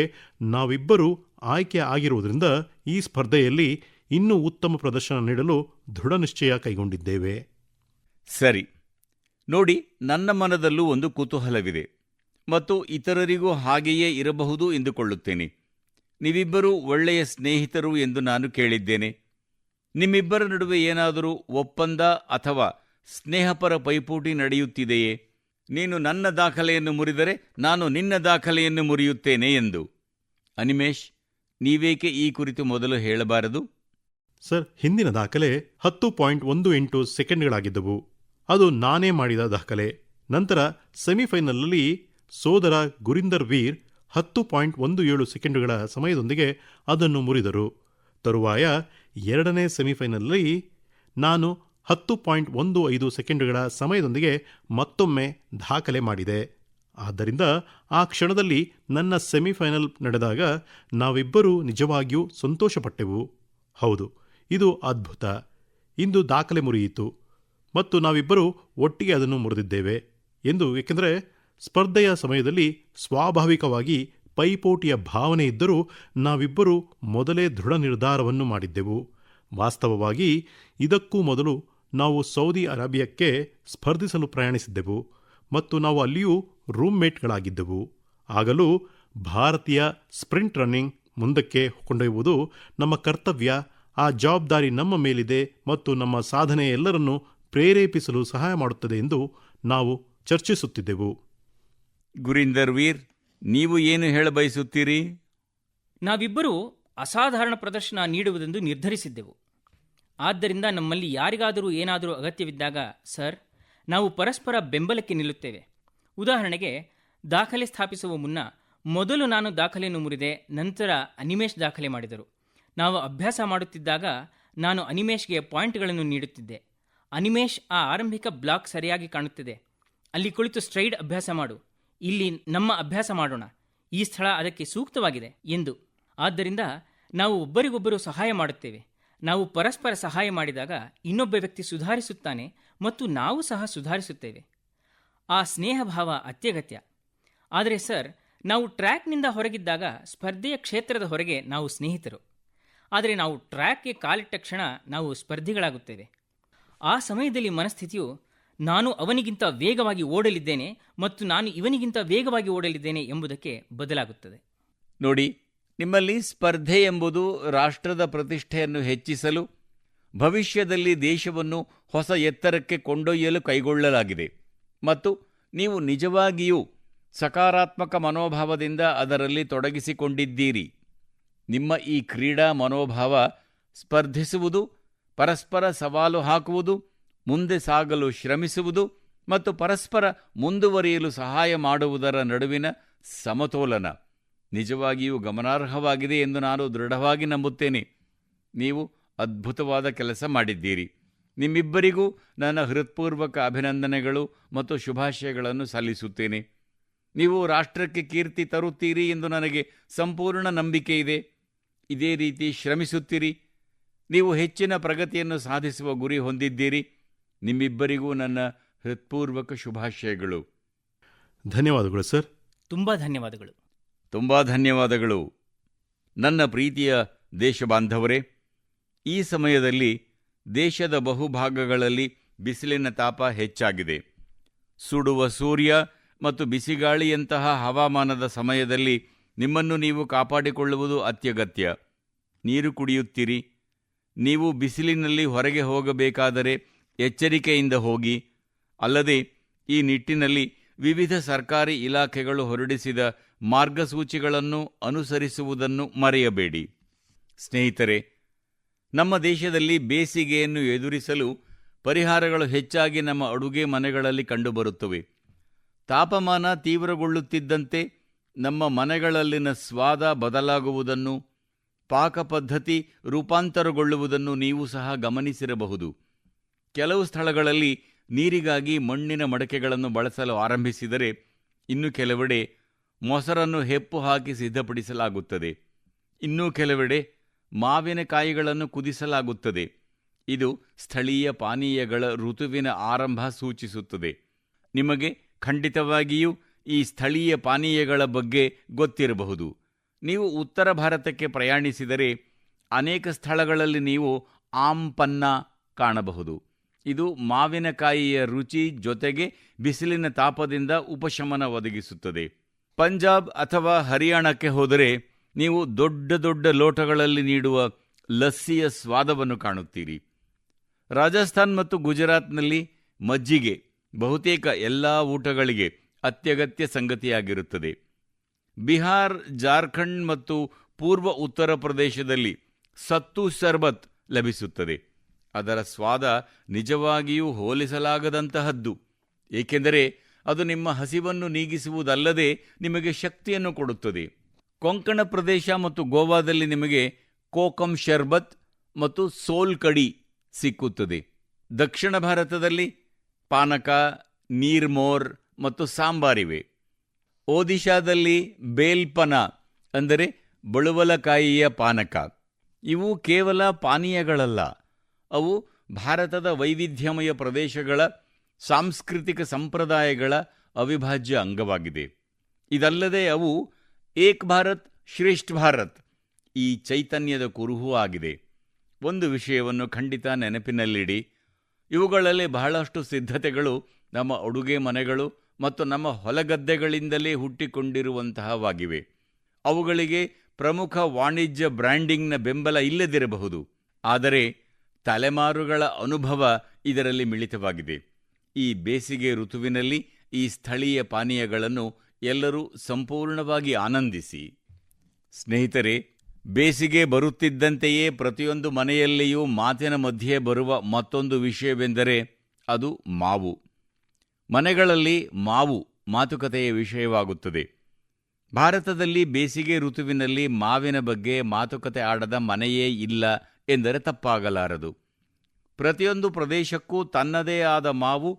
ನಾವಿಬ್ಬರೂ ಆಯ್ಕೆ ಆಗಿರುವುದರಿಂದ ಈ ಸ್ಪರ್ಧೆಯಲ್ಲಿ ಇನ್ನೂ ಉತ್ತಮ ಪ್ರದರ್ಶನ ನೀಡಲು ದೃಢನಿಶ್ಚಯ ಕೈಗೊಂಡಿದ್ದೇವೆ. ಸರಿ, ನೋಡಿ, ನನ್ನ ಮನದಲ್ಲೂ ಒಂದು ಕುತೂಹಲವಿದೆ ಮತ್ತು ಇತರರಿಗೂ ಹಾಗೆಯೇ ಇರಬಹುದು ಎಂದುಕೊಳ್ಳುತ್ತೇನೆ. ನೀವಿಬ್ಬರೂ ಒಳ್ಳೆಯ ಸ್ನೇಹಿತರು ಎಂದು ನಾನು ಕೇಳಿದ್ದೇನೆ. ನಿಮ್ಮಿಬ್ಬರ ನಡುವೆ ಏನಾದರೂ ಒಪ್ಪಂದ ಅಥವಾ ಸ್ನೇಹಪರ ಪೈಪೋಟಿ ನಡೆಯುತ್ತಿದೆಯೇ? ನೀನು ನನ್ನ ದಾಖಲೆಯನ್ನು ಮುರಿದರೆ ನಾನು ನಿನ್ನ ದಾಖಲೆಯನ್ನು ಮುರಿಯುತ್ತೇನೆ ಎಂದು. ಅನಿಮೇಶ್, ನೀವೇಕೆ ಈ ಕುರಿತು ಮೊದಲು ಹೇಳಬಾರದು? ಸರ್, ಹಿಂದಿನ ದಾಖಲೆ 10.18 ಸೆಕೆಂಡ್ಗಳಾಗಿದ್ದವು. ಅದು ನಾನೇ ಮಾಡಿದ ದಾಖಲೆ. ನಂತರ ಸೆಮಿಫೈನಲ್ನಲ್ಲಿ ಸೋದರ ಗುರಿಂದರ್ ವೀರ್ 10.17 ಸೆಕೆಂಡುಗಳ ಸಮಯದೊಂದಿಗೆ ಅದನ್ನು ಮುರಿದರು. ತರುವಾಯ ಎರಡನೇ ಸೆಮಿಫೈನಲ್ನಲ್ಲಿ ನಾನು 10.15 ಸೆಕೆಂಡುಗಳ ಸಮಯದೊಂದಿಗೆ ಮತ್ತೊಮ್ಮೆ ದಾಖಲೆ ಮಾಡಿದೆ. ಆದ್ದರಿಂದ ಆ ಕ್ಷಣದಲ್ಲಿ ನನ್ನ ಸೆಮಿಫೈನಲ್ ನಡೆದಾಗ ನಾವಿಬ್ಬರೂ ನಿಜವಾಗಿಯೂ ಸಂತೋಷಪಟ್ಟೆವು. ಹೌದು, ಇದು ಅದ್ಭುತ. ಇಂದು ದಾಖಲೆ ಮುರಿಯಿತು ಮತ್ತು ನಾವಿಬ್ಬರೂ ಒಟ್ಟಿಗೆ ಅದನ್ನು ಮುರಿದಿದ್ದೇವೆ ಎಂದು. ಏಕೆಂದರೆ ಸ್ಪರ್ಧೆಯ ಸಮಯದಲ್ಲಿ ಸ್ವಾಭಾವಿಕವಾಗಿ ಪೈಪೋಟಿಯ ಭಾವನೆ ಇದ್ದರೂ ನಾವಿಬ್ಬರೂ ಮೊದಲೇ ದೃಢ ನಿರ್ಧಾರವನ್ನು ಮಾಡಿದ್ದೆವು. ವಾಸ್ತವವಾಗಿ ಇದಕ್ಕೂ ಮೊದಲು ನಾವು ಸೌದಿ ಅರೇಬಿಯಾಕ್ಕೆ ಸ್ಪರ್ಧಿಸಲು ಪ್ರಯಾಣಿಸಿದ್ದೆವು ಮತ್ತು ನಾವು ಅಲ್ಲಿಯೂ ರೂಮ್ಮೇಟ್ಗಳಾಗಿದ್ದೆವು. ಆಗಲೂ ಭಾರತೀಯ ಸ್ಪ್ರಿಂಟ್ ರನ್ನಿಂಗ್ ಮುಂದಕ್ಕೆ ಕೊಂಡೊಯ್ಯುವುದು ನಮ್ಮ ಕರ್ತವ್ಯ, ಆ ಜವಾಬ್ದಾರಿ ನಮ್ಮ ಮೇಲಿದೆ ಮತ್ತು ನಮ್ಮ ಸಾಧನೆ ಎಲ್ಲರನ್ನೂ ಪ್ರೇರೇಪಿಸಲು ಸಹಾಯ ಮಾಡುತ್ತದೆ ಎಂದು ನಾವು ಚರ್ಚಿಸುತ್ತಿದ್ದೆವು. ಗುರಿಂದರ್ ವೀರ್, ನೀವು ಏನು ಹೇಳಬಯಸುತ್ತೀರಿ? ನಾವಿಬ್ಬರೂ ಅಸಾಧಾರಣ ಪ್ರದರ್ಶನ ನೀಡುವುದೆಂದು ನಿರ್ಧರಿಸಿದ್ದೆವು. ಆದ್ದರಿಂದ ನಮ್ಮಲ್ಲಿ ಯಾರಿಗಾದರೂ ಏನಾದರೂ ಅಗತ್ಯವಿದ್ದಾಗ ಸರ್, ನಾವು ಪರಸ್ಪರ ಬೆಂಬಲಕ್ಕೆ ನಿಲ್ಲುತ್ತೇವೆ. ಉದಾಹರಣೆಗೆ, ದಾಖಲೆ ಸ್ಥಾಪಿಸುವ ಮುನ್ನ ಮೊದಲು ನಾನು ದಾಖಲೆಯನ್ನು ಮುರಿದೆ, ನಂತರ ಅನಿಮೇಶ್ ದಾಖಲೆ ಮಾಡಿದರು. ನಾವು ಅಭ್ಯಾಸ ಮಾಡುತ್ತಿದ್ದಾಗ ನಾನು ಅನಿಮೇಶ್ಗೆ ಪಾಯಿಂಟ್ಗಳನ್ನು ನೀಡುತ್ತಿದ್ದೆ. ಅನಿಮೇಶ್, ಆ ಆರಂಭಿಕ ಬ್ಲಾಕ್ ಸರಿಯಾಗಿ ಕಾಣುತ್ತಿದೆ, ಅಲ್ಲಿ ಕುಳಿತು ಸ್ಟ್ರೈಡ್ ಅಭ್ಯಾಸ ಮಾಡು, ಇಲ್ಲಿ ನಮ್ಮ ಅಭ್ಯಾಸ ಮಾಡೋಣ, ಈ ಸ್ಥಳ ಅದಕ್ಕೆ ಸೂಕ್ತವಾಗಿದೆ ಎಂದು. ಆದ್ದರಿಂದ ನಾವು ಒಬ್ಬರಿಗೊಬ್ಬರು ಸಹಾಯ ಮಾಡುತ್ತೇವೆ. ನಾವು ಪರಸ್ಪರ ಸಹಾಯ ಮಾಡಿದಾಗ ಇನ್ನೊಬ್ಬ ವ್ಯಕ್ತಿ ಸುಧಾರಿಸುತ್ತಾನೆ ಮತ್ತು ನಾವು ಸಹ ಸುಧಾರಿಸುತ್ತೇವೆ. ಆ ಸ್ನೇಹ ಭಾವ ಅತ್ಯಗತ್ಯ. ಆದರೆ ಸರ್, ನಾವು ಟ್ರ್ಯಾಕ್ನಿಂದ ಹೊರಗಿದ್ದಾಗ ಸ್ಪರ್ಧೆಯ ಕ್ಷೇತ್ರದ ಹೊರಗೆ ನಾವು ಸ್ನೇಹಿತರು. ಆದರೆ ನಾವು ಟ್ರ್ಯಾಕ್ಗೆ ಕಾಲಿಟ್ಟ ಕ್ಷಣ ನಾವು ಸ್ಪರ್ಧಿಗಳಾಗುತ್ತೇವೆ. ಆ ಸಮಯದಲ್ಲಿ ಮನಸ್ಥಿತಿಯು ನಾನು ಅವನಿಗಿಂತ ವೇಗವಾಗಿ ಓಡಲಿದ್ದೇನೆ ಮತ್ತು ನಾನು ಇವನಿಗಿಂತ ವೇಗವಾಗಿ ಓಡಲಿದ್ದೇನೆ ಎಂಬುದಕ್ಕೆ ಬದಲಾಗುತ್ತದೆ. ನೋಡಿ, ನಿಮ್ಮಲ್ಲಿ ಸ್ಪರ್ಧೆ ಎಂಬುದು ರಾಷ್ಟ್ರದ ಪ್ರತಿಷ್ಠೆಯನ್ನು ಹೆಚ್ಚಿಸಲು, ಭವಿಷ್ಯದಲ್ಲಿ ದೇಶವನ್ನು ಹೊಸ ಎತ್ತರಕ್ಕೆ ಕೊಂಡೊಯ್ಯಲು ಕೈಗೊಳ್ಳಲಾಗಿದೆ ಮತ್ತು ನೀವು ನಿಜವಾಗಿಯೂ ಸಕಾರಾತ್ಮಕ ಮನೋಭಾವದಿಂದ ಅದರಲ್ಲಿ ತೊಡಗಿಸಿಕೊಂಡಿದ್ದೀರಿ. ನಿಮ್ಮ ಈ ಕ್ರೀಡಾ ಮನೋಭಾವ ಸ್ಪರ್ಧಿಸುವುದು, ಪರಸ್ಪರ ಸವಾಲು ಹಾಕುವುದು, ಮುಂದೆ ಸಾಗಲು ಶ್ರಮಿಸುವುದು ಮತ್ತು ಪರಸ್ಪರ ಮುಂದುವರಿಯಲು ಸಹಾಯ ಮಾಡುವುದರ ನಡುವಿನ ಸಮತೋಲನ ನಿಜವಾಗಿಯೂ ಗಮನಾರ್ಹವಾಗಿದೆ ಎಂದು ನಾನು ದೃಢವಾಗಿ ನಂಬುತ್ತೇನೆ. ನೀವು ಅದ್ಭುತವಾದ ಕೆಲಸ ಮಾಡಿದ್ದೀರಿ. ನಿಮ್ಮಿಬ್ಬರಿಗೂ ನನ್ನ ಹೃತ್ಪೂರ್ವಕ ಅಭಿನಂದನೆಗಳು ಮತ್ತು ಶುಭಾಶಯಗಳನ್ನು ಸಲ್ಲಿಸುತ್ತೇನೆ. ನೀವು ರಾಷ್ಟ್ರಕ್ಕೆ ಕೀರ್ತಿ ತರುತ್ತೀರಿ ಎಂದು ನನಗೆ ಸಂಪೂರ್ಣ ನಂಬಿಕೆ ಇದೆ. ಇದೇ ರೀತಿ ಶ್ರಮಿಸುತ್ತೀರಿ. ನೀವು ಹೆಚ್ಚಿನ ಪ್ರಗತಿಯನ್ನು ಸಾಧಿಸುವ ಗುರಿ ಹೊಂದಿದ್ದೀರಿ. ನಿಮ್ಮಿಬ್ಬರಿಗೂ ನನ್ನ ಹೃತ್ಪೂರ್ವಕ ಶುಭಾಶಯಗಳು. ಧನ್ಯವಾದಗಳು ಸರ್. ತುಂಬ ಧನ್ಯವಾದಗಳು. ತುಂಬ ಧನ್ಯವಾದಗಳು. ನನ್ನ ಪ್ರೀತಿಯ ದೇಶಬಾಂಧವರೇ, ಈ ಸಮಯದಲ್ಲಿ ದೇಶದ ಬಹುಭಾಗಗಳಲ್ಲಿ ಬಿಸಿಲಿನ ತಾಪ ಹೆಚ್ಚಾಗಿದೆ. ಸುಡುವ ಸೂರ್ಯ ಮತ್ತು ಬಿಸಿಗಾಳಿಯಂತಹ ಹವಾಮಾನದ ಸಮಯದಲ್ಲಿ ನಿಮ್ಮನ್ನು ನೀವು ಕಾಪಾಡಿಕೊಳ್ಳುವುದು ಅತ್ಯಗತ್ಯ. ನೀರು ಕುಡಿಯುತ್ತೀರಿ. ನೀವು ಬಿಸಿಲಿನಲ್ಲಿ ಹೊರಗೆ ಹೋಗಬೇಕಾದರೆ ಎಚ್ಚರಿಕೆಯಿಂದ ಹೋಗಿ. ಅಲ್ಲದೆ ಈ ನಿಟ್ಟಿನಲ್ಲಿ ವಿವಿಧ ಸರ್ಕಾರಿ ಇಲಾಖೆಗಳು ಹೊರಡಿಸಿದ ಮಾರ್ಗಸೂಚಿಗಳನ್ನು ಅನುಸರಿಸುವುದನ್ನು ಮರೆಯಬೇಡಿ. ಸ್ನೇಹಿತರೆ, ನಮ್ಮ ದೇಶದಲ್ಲಿ ಬೇಸಿಗೆಯನ್ನು ಎದುರಿಸಲು ಪರಿಹಾರಗಳು ಹೆಚ್ಚಾಗಿ ನಮ್ಮ ಅಡುಗೆ ಮನೆಗಳಲ್ಲಿ ಕಂಡುಬರುತ್ತವೆ. ತಾಪಮಾನ ತೀವ್ರಗೊಳ್ಳುತ್ತಿದ್ದಂತೆ ನಮ್ಮ ಮನೆಗಳಲ್ಲಿನ ಸ್ವಾದ ಬದಲಾಗುವುದನ್ನು, ಪಾಕಪದ್ಧತಿ ರೂಪಾಂತರಗೊಳ್ಳುವುದನ್ನು ನೀವು ಸಹ ಗಮನಿಸಿರಬಹುದು. ಕೆಲವು ಸ್ಥಳಗಳಲ್ಲಿ ನೀರಿಗಾಗಿ ಮಣ್ಣಿನ ಮಡಕೆಗಳನ್ನು ಬಳಸಲು ಆರಂಭಿಸಿದರೆ, ಇನ್ನು ಕೆಲವೆಡೆ ಮೊಸರನ್ನು ಹೆಪ್ಪು ಹಾಕಿ ಸಿದ್ಧಪಡಿಸಲಾಗುತ್ತದೆ. ಇನ್ನೂ ಕೆಲವೆಡೆ ಮಾವಿನಕಾಯಿಗಳನ್ನು ಕುದಿಸಲಾಗುತ್ತದೆ. ಇದು ಸ್ಥಳೀಯ ಪಾನೀಯಗಳ ಋತುವಿನ ಆರಂಭ ಸೂಚಿಸುತ್ತದೆ. ನಿಮಗೆ ಖಂಡಿತವಾಗಿಯೂ ಈ ಸ್ಥಳೀಯ ಪಾನೀಯಗಳ ಬಗ್ಗೆ ಗೊತ್ತಿರಬಹುದು. ನೀವು ಉತ್ತರ ಭಾರತಕ್ಕೆ ಪ್ರಯಾಣಿಸಿದರೆ ಅನೇಕ ಸ್ಥಳಗಳಲ್ಲಿ ನೀವು ಆಮ್ ಪನ್ನಾ ಕಾಣಬಹುದು. ಇದು ಮಾವಿನಕಾಯಿಯ ರುಚಿ ಜೊತೆಗೆ ಬಿಸಿಲಿನ ತಾಪದಿಂದ ಉಪಶಮನ ಒದಗಿಸುತ್ತದೆ. ಪಂಜಾಬ್ ಅಥವಾ ಹರಿಯಾಣಕ್ಕೆ ಹೋದರೆ ನೀವು ದೊಡ್ಡ ದೊಡ್ಡ ಲೋಟಗಳಲ್ಲಿ ನೀಡುವ ಲಸ್ಸಿಯ ಸ್ವಾದವನ್ನು ಕಾಣುತ್ತೀರಿ. ರಾಜಸ್ಥಾನ್ ಮತ್ತು ಗುಜರಾತ್ನಲ್ಲಿ ಮಜ್ಜಿಗೆ ಬಹುತೇಕ ಎಲ್ಲ ಊಟಗಳಿಗೆ ಅತ್ಯಗತ್ಯ ಸಂಗತಿಯಾಗಿರುತ್ತದೆ. ಬಿಹಾರ್, ಜಾರ್ಖಂಡ್ ಮತ್ತು ಪೂರ್ವ ಉತ್ತರ ಪ್ರದೇಶದಲ್ಲಿ ಸತ್ತು ಶರ್ಬತ್ ಲಭಿಸುತ್ತದೆ. ಅದರ ಸ್ವಾದ ನಿಜವಾಗಿಯೂ ಹೋಲಿಸಲಾಗದಂತಹದ್ದು, ಏಕೆಂದರೆ ಅದು ನಿಮ್ಮ ಹಸಿವನ್ನು ನೀಗಿಸುವುದಲ್ಲದೆ ನಿಮಗೆ ಶಕ್ತಿಯನ್ನು ಕೊಡುತ್ತದೆ. ಕೊಂಕಣ ಪ್ರದೇಶ ಮತ್ತು ಗೋವಾದಲ್ಲಿ ನಿಮಗೆ ಕೋಕಂ ಶರ್ಬತ್ ಮತ್ತು ಸೋಲ್ ಕಡಿ ಸಿಕ್ಕುತ್ತದೆ. ದಕ್ಷಿಣ ಭಾರತದಲ್ಲಿ ಪಾನಕ, ನೀರ್ಮೋರ್ ಮತ್ತು ಸಾಂಬಾರಿವೆ. ಒಡಿಶಾದಲ್ಲಿ ಬೇಲ್ಪನ ಅಂದರೆ ಬಳುವಲಕಾಯಿಯ ಪಾನಕ. ಇವು ಕೇವಲ ಪಾನೀಯಗಳಲ್ಲ, ಅವು ಭಾರತದ ವೈವಿಧ್ಯಮಯ ಪ್ರದೇಶಗಳ ಸಾಂಸ್ಕೃತಿಕ ಸಂಪ್ರದಾಯಗಳ ಅವಿಭಾಜ್ಯ ಅಂಗವಾಗಿದೆ. ಇದಲ್ಲದೆ ಅವು ಏಕ್ ಭಾರತ್ ಶ್ರೇಷ್ಠ ಭಾರತ್ ಈ ಚೈತನ್ಯದ ಕುರುಹೂ ಆಗಿದೆ. ಒಂದು ವಿಷಯವನ್ನು ಖಂಡಿತ ನೆನಪಿನಲ್ಲಿಡಿ, ಇವುಗಳಲ್ಲಿ ಬಹಳಷ್ಟು ಸಿದ್ಧತೆಗಳು ನಮ್ಮ ಅಡುಗೆ ಮನೆಗಳು ಮತ್ತು ನಮ್ಮ ಹೊಲಗದ್ದೆಗಳಿಂದಲೇ ಹುಟ್ಟಿಕೊಂಡಿರುವಂತಹವಾಗಿವೆ. ಅವುಗಳಿಗೆ ಪ್ರಮುಖ ವಾಣಿಜ್ಯ ಬ್ರ್ಯಾಂಡಿಂಗ್ನ ಬೆಂಬಲ ಇಲ್ಲದಿರಬಹುದು, ಆದರೆ ತಲೆಮಾರುಗಳ ಅನುಭವ ಇದರಲ್ಲಿ ಮಿಳಿತವಾಗಿದೆ. ಈ ಬೇಸಿಗೆ ಋತುವಿನಲ್ಲಿ ಈ ಸ್ಥಳೀಯ ಪಾನೀಯಗಳನ್ನು ಎಲ್ಲರೂ ಸಂಪೂರ್ಣವಾಗಿ ಆನಂದಿಸಿ. ಸ್ನೇಹಿತರೆ, ಬೇಸಿಗೆ ಬರುತ್ತಿದ್ದಂತೆಯೇ ಪ್ರತಿಯೊಂದು ಮನೆಯಲ್ಲಿಯೂ ಮಾತಿನ ಮಧ್ಯೆ ಬರುವ ಮತ್ತೊಂದು ವಿಷಯವೆಂದರೆ ಅದು ಮಾವು. ಮನೆಗಳಲ್ಲಿ ಮಾವು ಮಾತುಕತೆಯ ವಿಷಯವಾಗುತ್ತದೆ. ಭಾರತದಲ್ಲಿ ಬೇಸಿಗೆ ಋತುವಿನಲ್ಲಿ ಮಾವಿನ ಬಗ್ಗೆ ಮಾತುಕತೆ ಆಡದ ಮನೆಯೇ ಇಲ್ಲ ಎಂದರೆ ತಪ್ಪಾಗಲಾರದು. ಪ್ರತಿಯೊಂದು ಪ್ರದೇಶಕ್ಕೂ ತನ್ನದೇ ಆದ ಮಾವು,